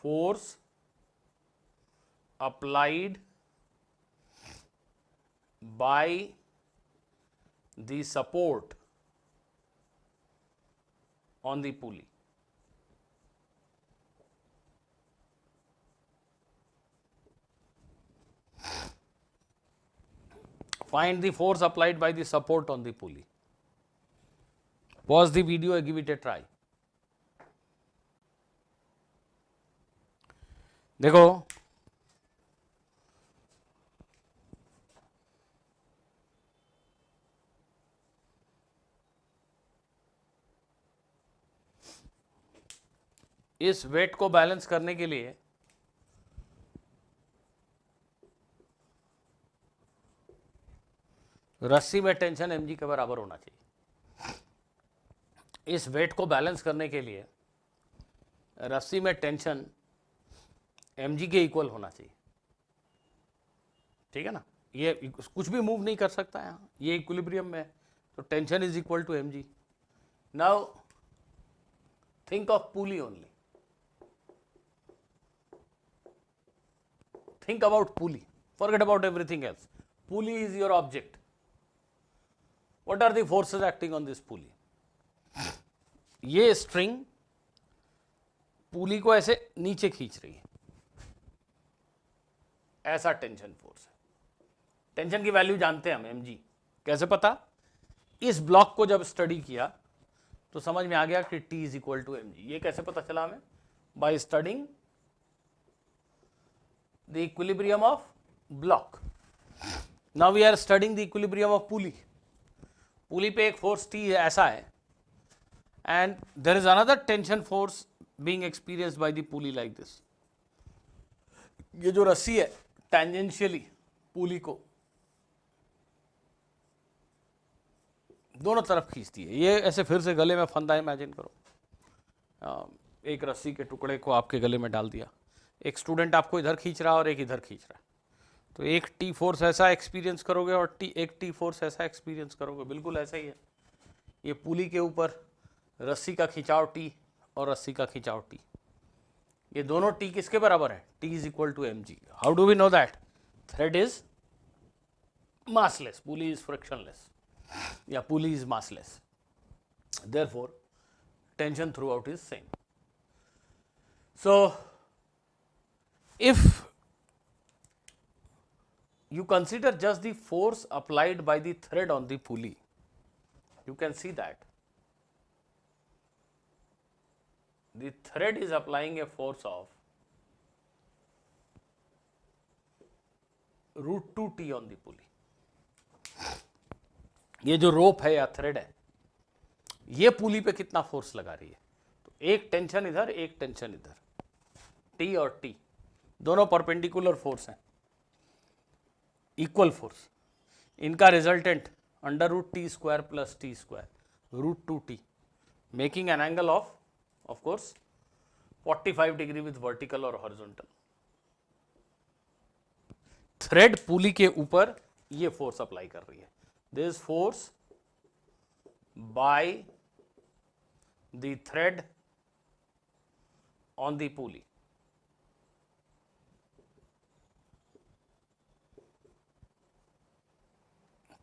A: force applied by the support on the pulley. Find the force applied by the support on the pulley. Pause the video and give it a try. देखो इस वेट को बैलेंस करने के लिए रस्सी में टेंशन mg के बराबर होना चाहिए. इस वेट को बैलेंस करने के लिए रस्सी में टेंशन mg के इक्वल होना चाहिए. ठीक है ना? ये कुछ भी मूव नहीं कर सकता है, ये इक्विलिब्रियम में है, तो tension is equal to mg. Now think of pulley only. Think about pulley. Forget about everything else. Pulley is your object. What are the forces acting on this pulley? ये string पुली को ऐसे नीचे खींच रही है, ऐसा टेंशन फोर्स है. Tension की वैल्यू जानते हैं हम mg. कैसे पता? इस ब्लॉक को जब स्टडी किया तो समझ में आ गया कि T is equal to mg. ये कैसे पता चला हमें? By studying the equilibrium of block. Now we are studying the equilibrium of pulley. पुली पे एक फोर्स T है, ऐसा है, and there is another tension force being experienced by the pulley like this. ये जो रस्सी है tangentially पुली को दोनों तरफ खींचती है. ये ऐसे फिर से गले में फंदा, इमेजिन करो. एक रस्सी के टुकड़े को आपके गले में डाल दिया, एक स्टूडेंट आपको इधर खींच रहा है और एक इधर खींच रहा है, तो एक टी फोर्स ऐसा एक्सपीरियंस करोगे और एक टी फोर्स ऐसा एक्सपीरियंस करोगे. बिल्कुल ऐसा ही है. ये पुली के ऊपर रस्सी का खिंचाव टी और रस्सी का खिंचाव टी, ये दोनों टी किसके बराबर है? T is equal to mg. How do we know that? Thread is massless, pulley is frictionless, या pulley is massless. Therefore tension throughout is same. So if you consider just the force applied by the thread on the pulley, you can see that the thread is applying a force of √2t on the pulley. ये जो रोप है या thread है ये पुली पे कितना force लगा रही है, तो एक टेंशन इधर एक टेंशन इधर, टी और टी दोनों परपेंडिकुलर फोर्स हैं, इक्वल फोर्स, इनका resultant under root T square plus T square root 2t, making an angle of course 45 degree with vertical और हॉरिजॉन्टल। थ्रेड पुली के ऊपर ये फोर्स अप्लाई कर रही है, this force by the thread on the pulley.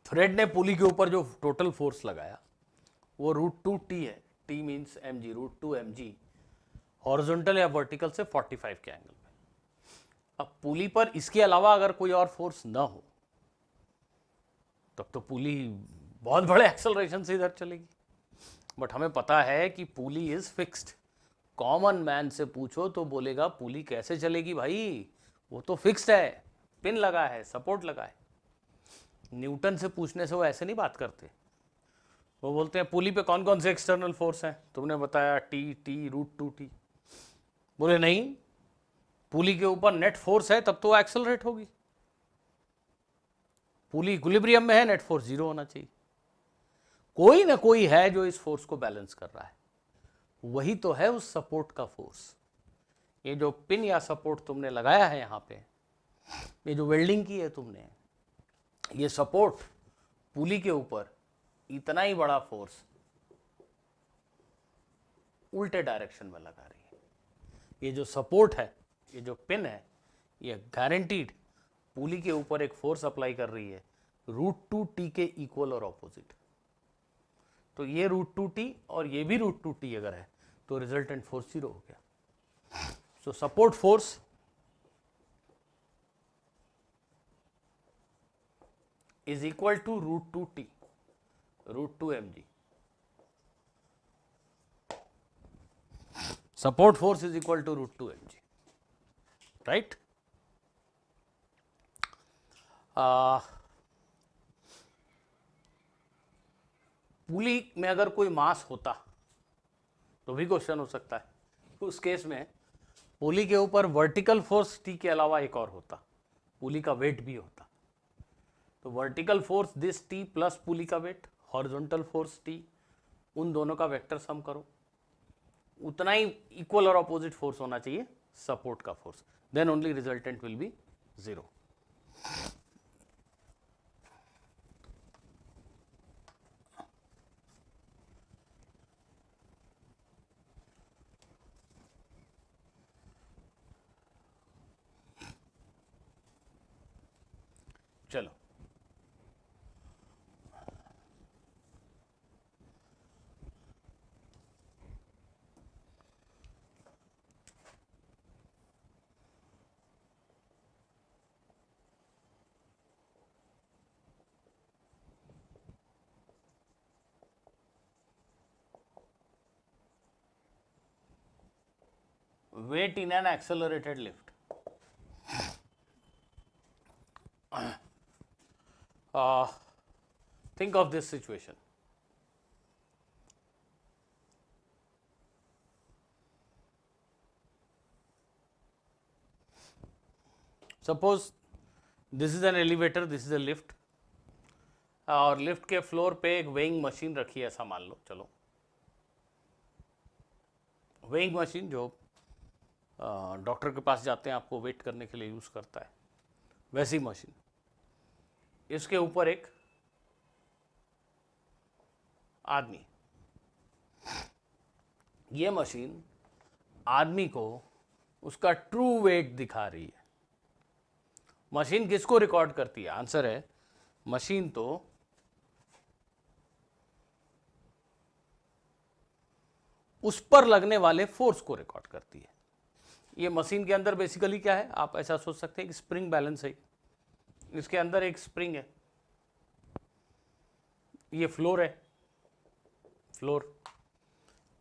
A: Thread ने pulley के ऊपर जो टोटल फोर्स लगाया वो √2t है, t means mg, √2 mg horizontal या वर्टिकल से 45 के एंगल में। अब पुली पर इसके अलावा अगर कोई और फोर्स ना हो तब तो पुली बहुत बड़े एक्सेलरेशन से इधर चलेगी, बट हमें पता है कि pulley is fixed. Common man से पूछो तो बोलेगा पुली कैसे चलेगी भाई, वो तो फिक्स्ड है, पिन लगा है, सपोर्ट लगा है। न्यूटन से पूछने से वो ऐसे नहीं बात करते, वो बोलते हैं पुली पे कौन कौन से एक्सटर्नल फोर्स हैं, तुमने बताया टी √2t, बोले नहीं पुली के ऊपर नेट फोर्स है तब तो वो एक्सेलरेट होगी, पुली इक्विलिब्रियम में है, नेट फोर्स 0 होना चाहिए। कोई ना कोई है जो इस फोर्स को बैलेंस कर रहा है, वही तो है उस सपोर्ट का फोर्स। ये जो पिन या सपोर्ट तुमने लगाया है यहाँ पे, ये जो वेल्डिंग की है तुमने, ये सपोर्ट पुली के ऊपर इतना ही बड़ा फोर्स उल्टे डायरेक्शन में लगा रही है। ये जो सपोर्ट है, ये जो पिन है, ये गारंटीड पुली के ऊपर एक फोर्स अप्लाई कर रही है √2t के इक्वल और ऑपोजिट। तो ये √2t और ये भी √2t अगर है तो रिजल्टेंट फोर्स 0 हो गया। So support force is equal to √2t, √2 mg. Support force is equal to √2 mg, right? पुली में अगर कोई मास होता तो भी क्वेश्चन हो सकता है, उस केस में पुली के ऊपर वर्टिकल फोर्स टी के अलावा एक और होता, पुली का वेट भी होता। तो vertical force this T plus pulley का वेट, हॉरिजॉन्टल फोर्स टी, उन दोनों का वेक्टर सम करो, उतना ही इक्वल और अपोजिट फोर्स होना चाहिए सपोर्ट का force, then only resultant will be 0। चलो weight in an accelerated lift. Think of this situation. Suppose this is an elevator, this is a lift, और लिफ्ट के फ्लोर पे एक वेइंग मशीन रखी है ऐसा मान लो। चलो वेइंग मशीन जो डॉक्टर के पास जाते हैं आपको वेट करने के लिए यूज़ करता है, वैसी मशीन। इसके ऊपर एक आदमी, ये मशीन आदमी को उसका ट्रू वेट दिखा रही है। मशीन किसको रिकॉर्ड करती है? आंसर है मशीन तो उस पर लगने वाले फोर्स को रिकॉर्ड करती है। ये मशीन के अंदर बेसिकली क्या है, आप ऐसा सोच सकते हैं कि स्प्रिंग बैलेंस है, इसके अंदर एक स्प्रिंग है, ये फ्लोर है, फ्लोर,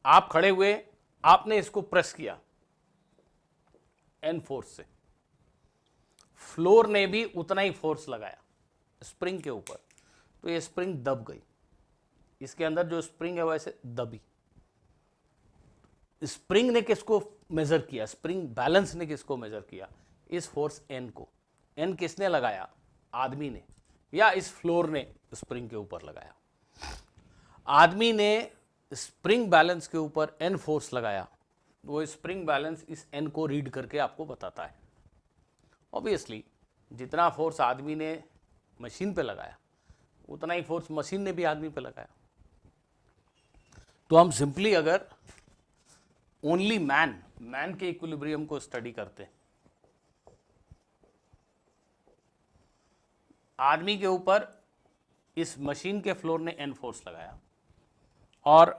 A: आप खड़े हुए, आपने इसको प्रेस किया एन फोर्स से, फ्लोर ने भी उतना ही फोर्स लगाया स्प्रिंग के ऊपर, तो ये स्प्रिंग दब गई। इसके अंदर जो स्प्रिंग है वो ऐसे दबी। स्प्रिंग ने किसको मेजर किया? स्प्रिंग बैलेंस ने किसको मेजर किया? इस फोर्स एन को। एन किसने लगाया? आदमी ने, या इस फ्लोर ने स्प्रिंग के ऊपर लगाया? आदमी ने स्प्रिंग बैलेंस के ऊपर एन फोर्स लगाया, वो स्प्रिंग बैलेंस इस एन को रीड करके आपको बताता है। ऑब्वियसली जितना फोर्स आदमी ने मशीन पे लगाया उतना ही फोर्स मशीन ने भी आदमी पे लगाया। तो हम सिंपली अगर ओनली मैन के इक्विलिब्रियम को स्टडी करते हैं, आदमी के ऊपर इस मशीन के फ्लोर ने एन फोर्स लगाया और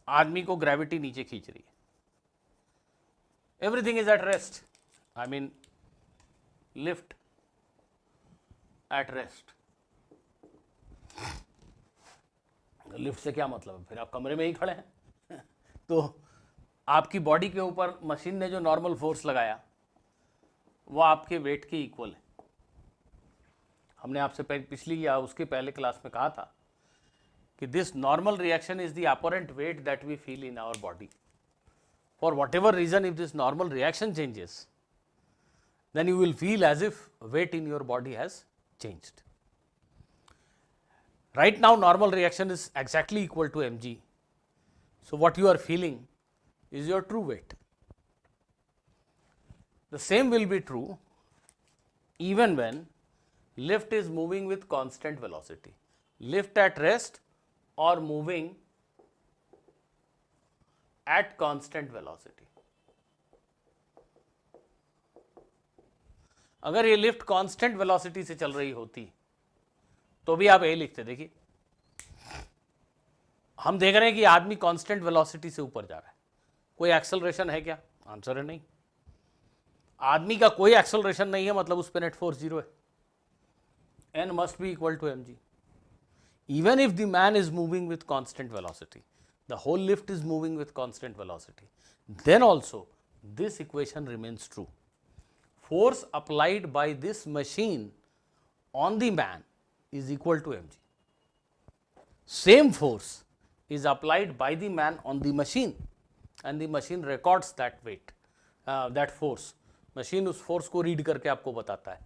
A: आदमी को ग्रेविटी नीचे खींच रही है, everything is at rest, I mean lift at rest. Lift से क्या मतलब है? फिर आप कमरे में ही खड़े हैं। तो आपकी बॉडी के ऊपर मशीन ने जो नॉर्मल फोर्स लगाया वो आपके वेट के इक्वल है। हमने आपसे पिछली या उसके पहले क्लास में कहा था कि this normal reaction is the apparent weight that we feel in our body. For whatever reason, if this normal reaction changes, then you will feel as if weight in your body has changed. Right now normal reaction is exactly equal to mg. So what you are feeling is your true weight. The same will be true even when lift is moving with constant velocity. Lift at rest or moving at constant velocity. अगर ये lift constant velocity से चल रही होती तो भी आप यही लिखते। देखिए हम देख रहे हैं कि आदमी कांस्टेंट वेलोसिटी से ऊपर जा रहा है, कोई एक्सेलरेशन है क्या? आंसर है नहीं। आदमी का कोई एक्सेलरेशन नहीं है, मतलब उस पर नेट फोर्स जीरो है। N must be equal to mg। Even if the man is moving with constant velocity, the whole lift is moving with constant velocity, then also this equation remains true. Force applied by this machine on the man is equal to mg. Same force is applied by the man on the machine and the machine records that weight, that force. Machine उस force को read करके आपको बताता है।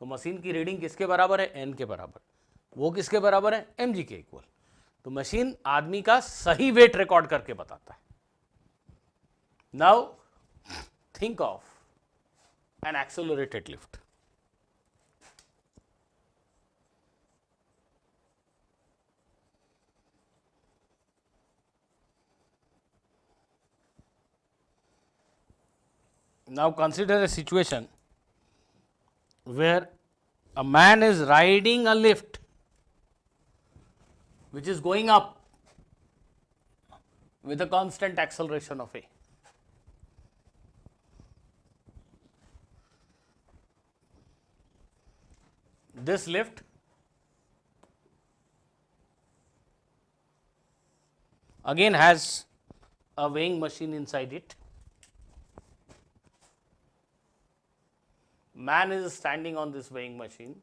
A: तो machine की reading किसके बराबर है? एन के बराबर। वो किसके बराबर है? mg के इक्वल। तो मशीन आदमी का सही वेट रिकॉर्ड करके बताता है। Now think of an accelerated lift. Now consider a situation where a man is riding a lift which is going up with a constant acceleration of a. This lift again has a weighing machine inside it. Man is standing on this weighing machine,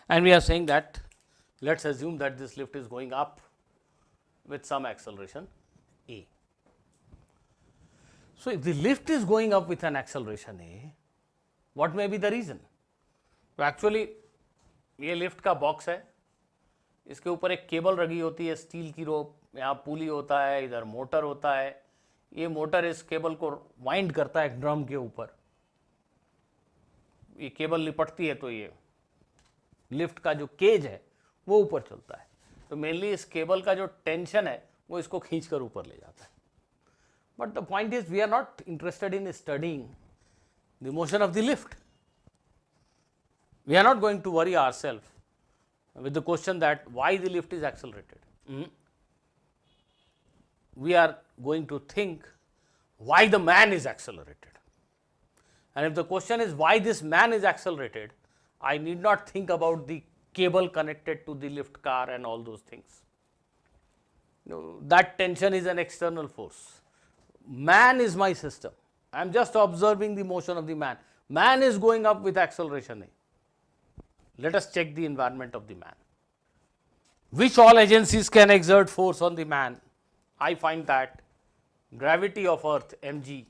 A: and we are saying that, let's assume that this lift is going up with some acceleration a. So if the lift is going up with an acceleration a, what may be the reason? तो actually ये lift का box है, इसके ऊपर एक cable लगी होती है, स्टील की रोप, यहाँ पुली होता है, इधर मोटर होता है। ये मोटर इस केबल को वाइंड करता है एक ड्रम के ऊपर, ये केबल लिपटती है तो ये लिफ्ट का जो केज है वो ऊपर चलता है। तो मेनली इस केबल का जो टेंशन है वो इसको खींच कर ऊपर ले जाता है। But the point is we are not interested in studying the motion of the lift. We are not going to worry ourselves with the question that why the lift is accelerated. We are going to think why the man is accelerated. And if the question is why this man is accelerated, I need not think about the cable connected to the lift car and all those things. No, that tension is an external force. Man is my system. I am just observing the motion of the man. Man is going up with acceleration A. Let us check the environment of the man. Which all agencies can exert force on the man? I find that gravity of earth mg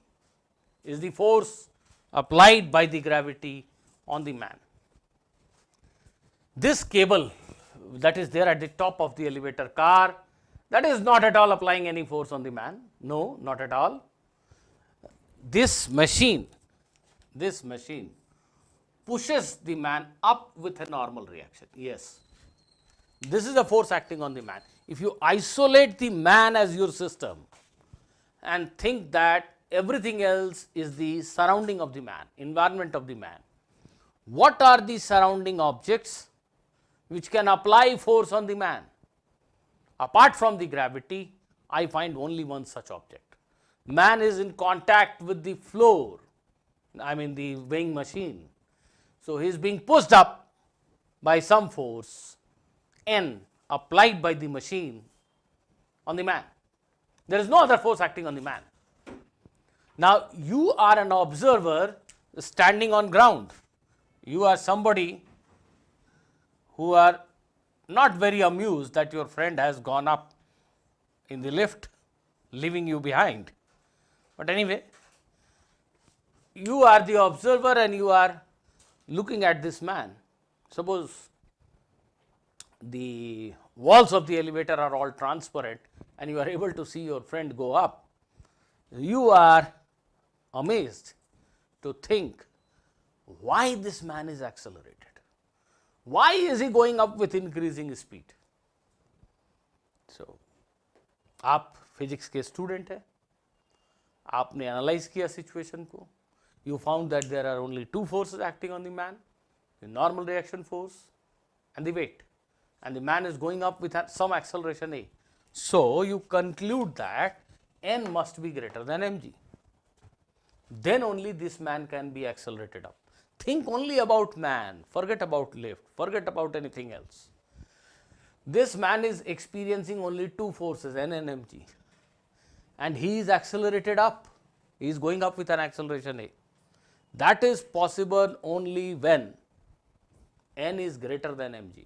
A: is the force applied by the gravity on the man. This cable that is there at the top of the elevator car, that is not at all applying any force on the man. No, not at all. This machine pushes the man up with a normal reaction. Yes, this is a force acting on the man. If you isolate the man as your system and think that everything else is the surrounding of the man, environment of the man, what are the surrounding objects which can apply force on the man? Apart from the gravity, I find only one such object. Man is in contact with the floor, I mean the weighing machine. So, he is being pushed up by some force N applied by the machine on the man. There is no other force acting on the man. Now, you are an observer standing on ground. You are somebody who are not very amused that your friend has gone up in the lift, leaving you behind. But anyway, you are the observer and you are looking at this man. Suppose the walls of the elevator are all transparent and you are able to see your friend go up. You are amazed to think why this man is accelerated. Why is he going up with increasing speed? So, आप physics के student है, आपने analyse किया situation को. You found that there are only two forces acting on the man, the normal reaction force and the weight, and the man is going up with some acceleration a. So, you conclude that n must be greater than mg. Then only this man can be accelerated up. Think only about man, forget about lift, forget about anything else. This man is experiencing only two forces, n and mg, and he is accelerated up. He is going up with an acceleration a. That is possible only when n is greater than mg.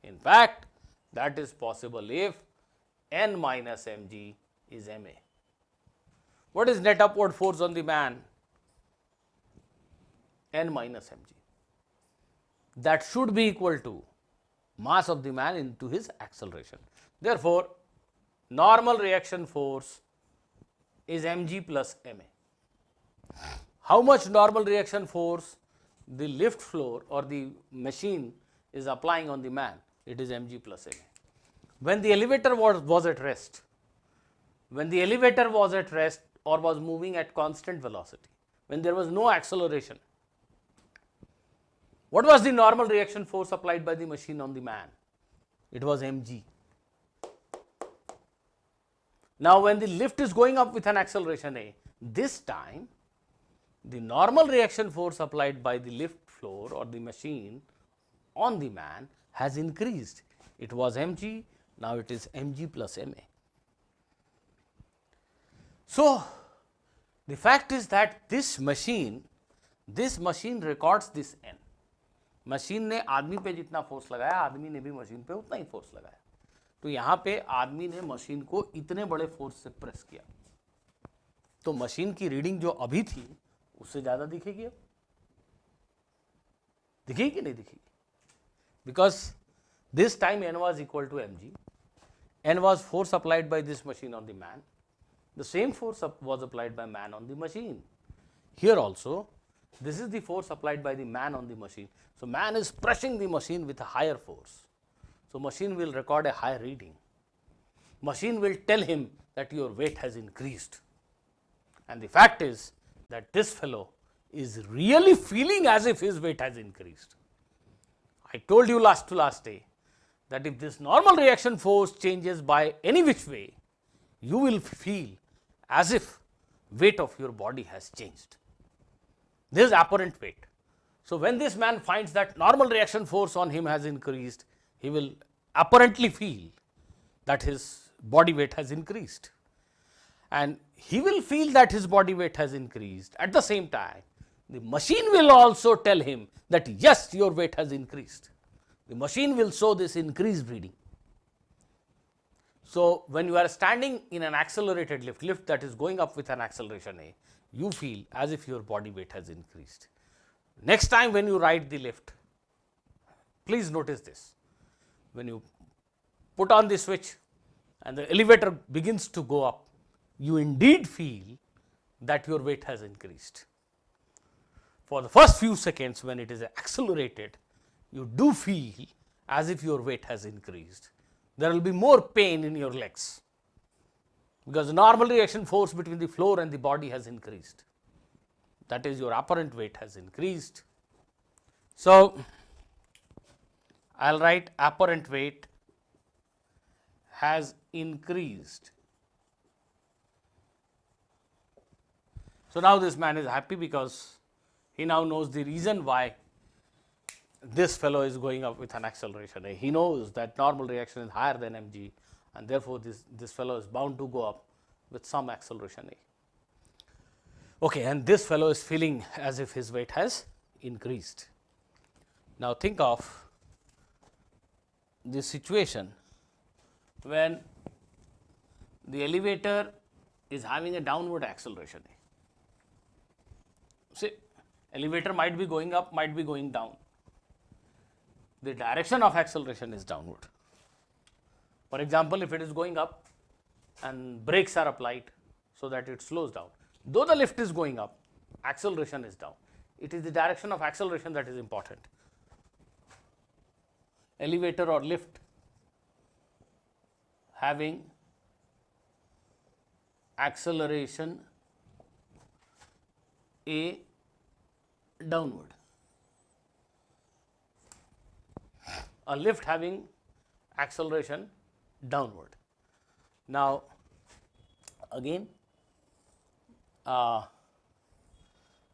A: In fact, that is possible if n minus mg is ma. What is net upward force on the man? N minus mg. That should be equal to mass of the man into his acceleration. Therefore, normal reaction force is mg plus ma. How much normal reaction force the lift floor or the machine is applying on the man? It is mg plus ma. When the elevator was at rest, or was moving at constant velocity, when there was no acceleration, what was the normal reaction force applied by the machine on the man? It was mg. Now, when the lift is going up with an acceleration a, this time the normal reaction force applied by the lift floor or the machine on the man has increased. It was mg, now it is mg plus ma. So, the fact is that this machine records this n. Machine ने आदमी पे जितना force लगाया, आदमी ने भी machine पे उतना ही फोर्स लगाया. तो यहाँ पे आदमी ने मशीन को इतने बड़े फोर्स से प्रेस किया, तो मशीन की रीडिंग जो अभी थी उससे ज़्यादा दिखेगी. अब दिखेगी कि नहीं दिखेगी? Because this time n was equal to mg, n was force applied by this machine on the man, the same force was applied by man on the machine. Here also, this is the force applied by the man on the machine. So, man is pressing the machine with a higher force. So, machine will record a higher reading. Machine will tell him that your weight has increased. And the fact is that this fellow is really feeling as if his weight has increased. I told you last day that if this normal reaction force changes by any which way, you will feel as if weight of your body has changed. This is apparent weight. So, when this man finds that normal reaction force on him has increased, he will apparently feel that his body weight has increased, and he will feel that his body weight has increased. At the same time, the machine will also tell him that yes, your weight has increased. The machine will show this increased reading. So, when you are standing in an accelerated lift that is going up with an acceleration A, you feel as if your body weight has increased. Next time when you ride the lift, please notice this. When you put on the switch and the elevator begins to go up, you indeed feel that your weight has increased. For the first few seconds when it is accelerated, you do feel as if your weight has increased. There will be more pain in your legs, because the normal reaction force between the floor and the body has increased. That is, your apparent weight has increased. So, I will write apparent weight has increased. So, now this man is happy because he now knows the reason why this fellow is going up with an acceleration A. He knows that normal reaction is higher than mg, and therefore, this fellow is bound to go up with some acceleration A. Okay, and this fellow is feeling as if his weight has increased. Now, think of this situation when the elevator is having a downward acceleration A. See, elevator might be going up, might be going down. The direction of acceleration is downward. For example, if it is going up and brakes are applied so that it slows down, though the lift is going up, acceleration is down. It is the direction of acceleration that is important. Elevator or lift having acceleration A downward. A lift having acceleration downward. Now, again,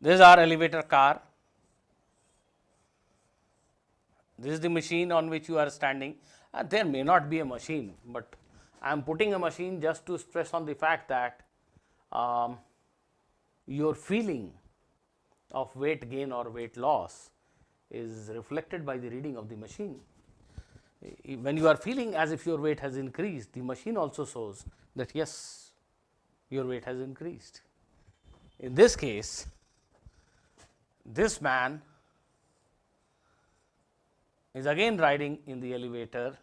A: this is our elevator car. This is the machine on which you are standing. There may not be a machine, but I am putting a machine just to stress on the fact that your feeling of weight gain or weight loss is reflected by the reading of the machine. When you are feeling as if your weight has increased, the machine also shows that yes, your weight has increased. In this case, this man is again riding in the elevator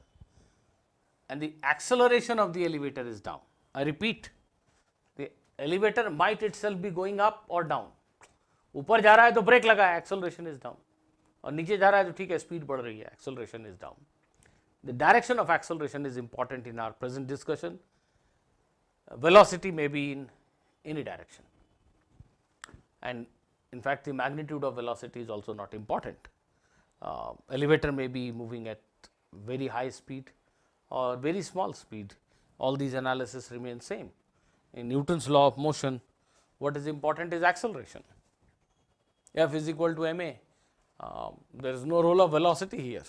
A: and the acceleration of the elevator is down. I repeat, the elevator might itself be going up or down. ऊपर जा रहा है तो break लगा है, acceleration is down, और नीचे जा रहा है तो ठीक है, speed बढ़ रही है, acceleration is down. The direction of acceleration is important in our present discussion. Velocity may be in any direction, and in fact, the magnitude of velocity is also not important. Elevator may be moving at very high speed or very small speed. All these analysis remain same. In Newton's law of motion, what is important is acceleration. F is equal to ma. There is no role of velocity here.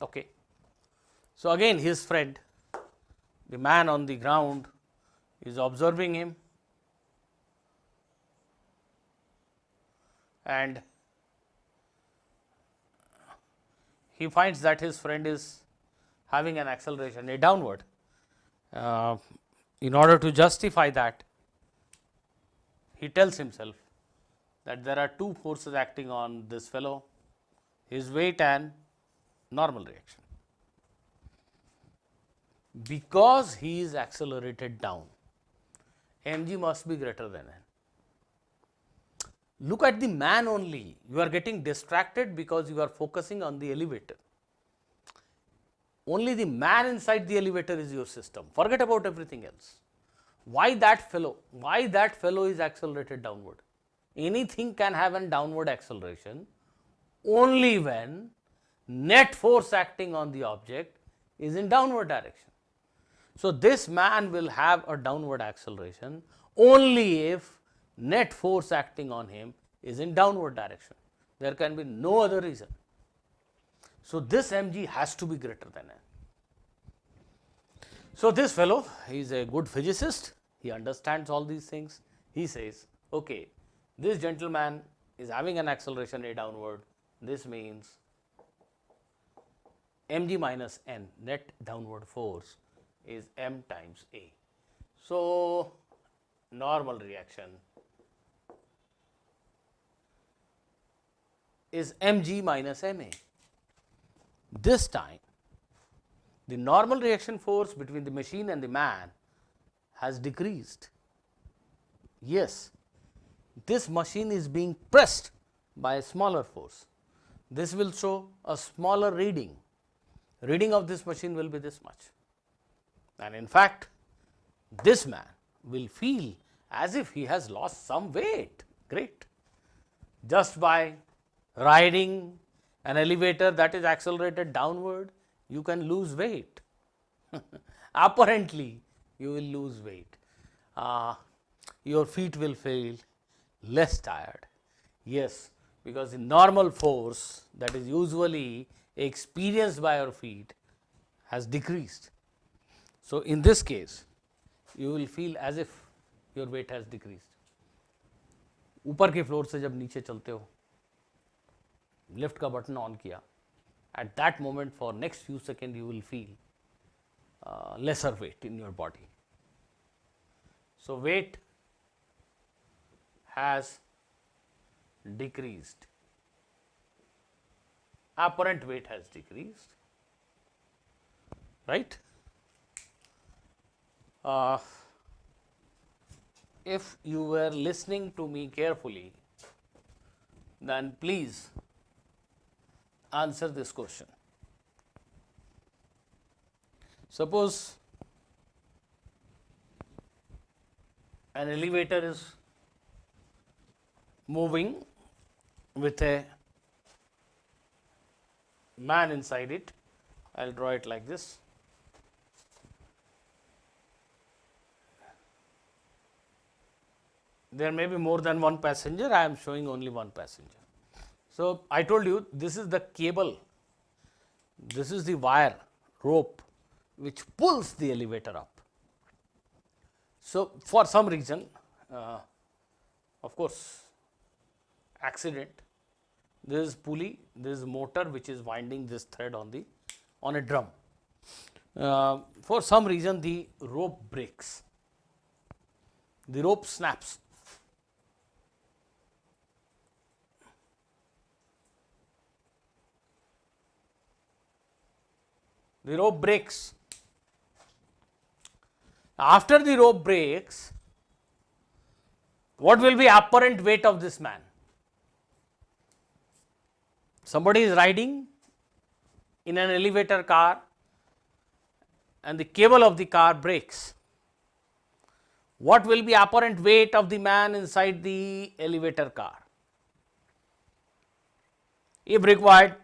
A: Okay. So, again his friend, the man on the ground, is observing him, and he finds that his friend is having an acceleration A downward. In order to justify that, he tells himself that there are two forces acting on this fellow, his weight and normal reaction. Because he is accelerated down, mg must be greater than n. Look at the man only, you are getting distracted because you are focusing on the elevator. Only the man inside the elevator is your system, forget about everything else. Why that fellow? Why that fellow is accelerated downward? Anything can have a downward acceleration only when net force acting on the object is in downward direction. So, this man will have a downward acceleration only if net force acting on him is in downward direction. There can be no other reason. So, this mg has to be greater than n. So, this fellow, he is a good physicist, he understands all these things. He says, okay, this gentleman is having an acceleration a downward, this means mg minus n, net downward force, is m times a. So, normal reaction is mg minus ma. This time the normal reaction force between the machine and the man has decreased. Yes, this machine is being pressed by a smaller force. This will show a smaller reading. Reading of this machine will be this much. And in fact, this man will feel as if he has lost some weight. Great. Just by riding an elevator that is accelerated downward, you can lose weight. Apparently, you will lose weight. Your feet will feel less tired. Yes, because the normal force that is usually experienced by your feet has decreased. So, in this case, you will feel as if your weight has decreased. ऊपर के floor से जब नीचे चलते हो, lift का button on किया, at that moment for next few seconds you will feel lesser weight in your body. So, weight has decreased, apparent weight has decreased, right. If you were listening to me carefully, then please answer this question. Suppose an elevator is moving with a man inside it. I will draw it like this. There may be more than one passenger, I am showing only one passenger. So, I told you this is the cable, this is the wire, rope which pulls the elevator up. So, for some reason, of course, accident, this is pulley, this is motor which is winding this thread on a drum. For some reason the rope breaks, the rope snaps. The rope breaks. After the rope breaks, what will be apparent weight of this man? Somebody is riding in an elevator car and the cable of the car breaks. What will be apparent weight of the man inside the elevator car? If required,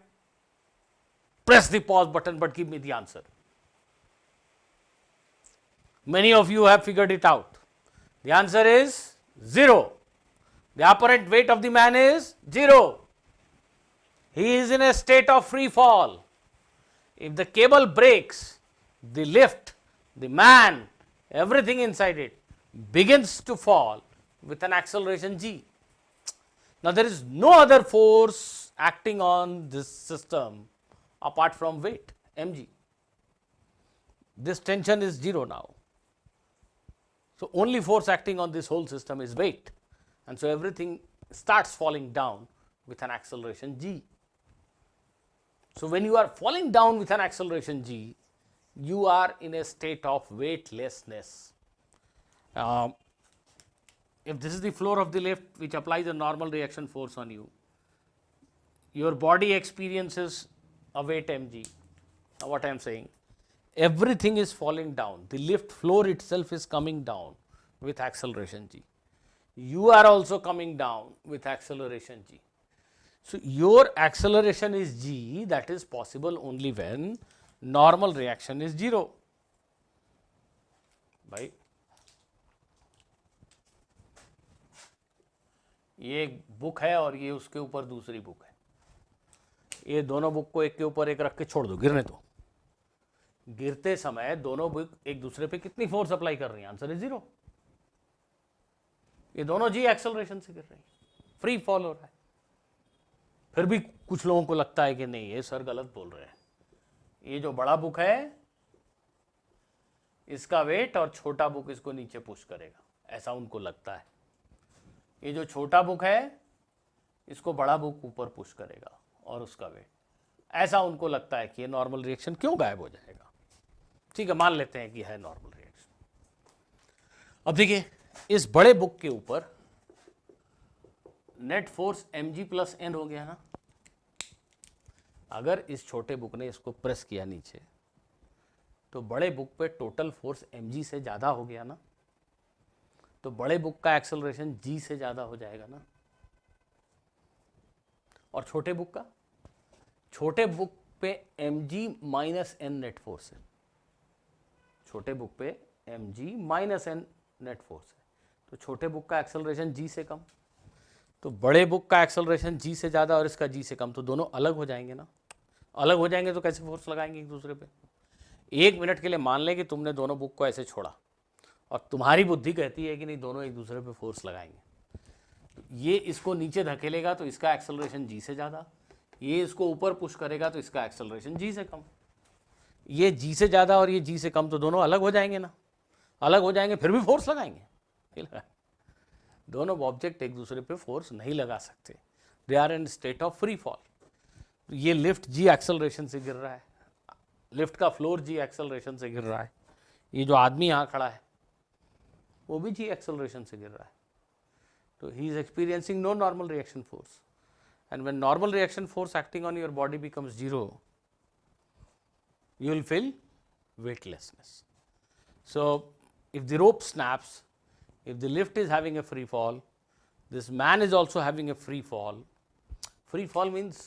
A: press the pause button, but give me the answer. Many of you have figured it out. The answer is 0. The apparent weight of the man is 0. He is in a state of free fall. If the cable breaks, the lift, the man, everything inside it begins to fall with an acceleration g. Now, there is no other force acting on this system apart from weight mg. This tension is 0 now. So, only force acting on this whole system is weight, and so everything starts falling down with an acceleration g. So, when you are falling down with an acceleration g, you are in a state of weightlessness. If this is the floor of the lift which applies a normal reaction force on you, your body experiences a weight mg. Now, what I am saying, everything is falling down, the lift floor itself is coming down with acceleration g. You are also coming down with acceleration g. So, your acceleration is g, that is possible only when normal reaction is 0. भाई ये एक book है और ये उसके ऊपर दूसरी book है, ये दोनों बुक को एक के ऊपर एक रख के छोड़ दो, गिरने दो। गिरते समय दोनों बुक एक दूसरे पे कितनी फोर्स अप्लाई कर रही है? Answer is 0। ये दोनों जी एक्सेलरेशन से गिर रही है, फ्री फॉल हो रहा है। फिर भी कुछ लोगों को लगता है कि नहीं ये सर गलत बोल रहे हैं, ये जो बड़ा बुक है इसका वेट और छोटा बुक इसको नीचे पुश करेगा, ऐसा उनको लगता है। ये जो छोटा बुक है इसको बड़ा बुक ऊपर पुश करेगा और उसका वेट, ऐसा उनको लगता है कि ये नॉर्मल रिएक्शन क्यों गायब हो जाएगा। ठीक है, मान लेते हैं कि है नॉर्मल रिएक्शन। अब देखिए इस बड़े बुक के ऊपर net force mg plus n हो गया ना। अगर इस छोटे बुक ने इसको प्रेस किया नीचे तो बड़े बुक पे टोटल फोर्स mg से ज़्यादा हो गया ना, तो बड़े बुक का एक्सेलरेशन g से ज़्यादा हो जाएगा ना। और छोटे बुक का, छोटे बुक पे mg minus n net force है, छोटे बुक पे mg minus n net force है, तो छोटे बुक का एक्सेलरेशन g से कम, तो बड़े बुक का एक्सेलरेशन g से ज़्यादा और इसका g से कम, तो दोनों अलग हो जाएंगे ना। अलग हो जाएंगे तो कैसे फोर्स लगाएंगे एक दूसरे पे। एक मिनट के लिए मान लें कि तुमने दोनों बुक को ऐसे छोड़ा और तुम्हारी बुद्धि कहती है कि नहीं दोनों एक दूसरे पे फोर्स लगाएंगे, तो ये इसको नीचे धकेलेगा तो इसका एक्सेलरेशन g से ज़्यादा, ये इसको ऊपर पुश करेगा तो इसका एक्सेलरेशन g से कम। ये g से ज़्यादा और ये g से कम, तो दोनों अलग हो जाएंगे ना। अलग हो जाएंगे फिर भी फोर्स लगाएंगे, दोनों ऑब्जेक्ट एक दूसरे पे फोर्स नहीं लगा सकते, they are in state of free fall. तो ये लिफ्ट g एक्सेलरेशन से गिर रहा है, लिफ्ट का फ्लोर g एक्सेलरेशन से गिर रहा है, ये जो आदमी यहाँ खड़ा है वो भी g एक्सेलरेशन से गिर रहा है, तो he is experiencing no normal reaction force, and when normal reaction force acting on your body becomes 0, you will feel weightlessness. So if the rope snaps, if the lift is having a free fall, this man is also having a free fall. Free fall means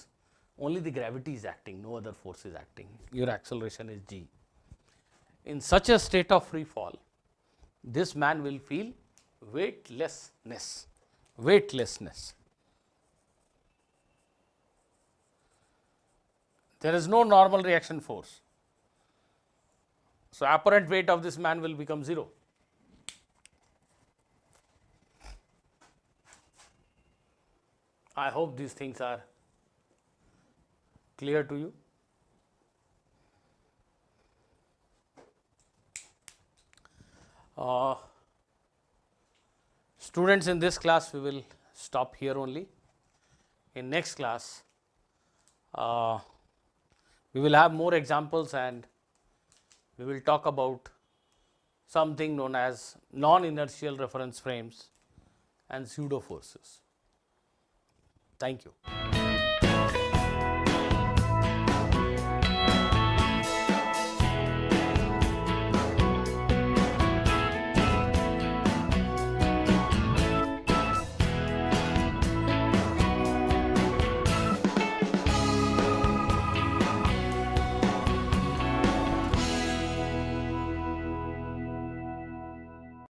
A: only the gravity is acting, no other force is acting, your acceleration is g. In such a state of free fall, this man will feel weightlessness, weightlessness. There is no normal reaction force, so apparent weight of this man will become 0. I hope these things are clear to you. Students, in this class we will stop here only. In next class we will have more examples and we will talk about something known as non-inertial reference frames and pseudo forces. Thank you.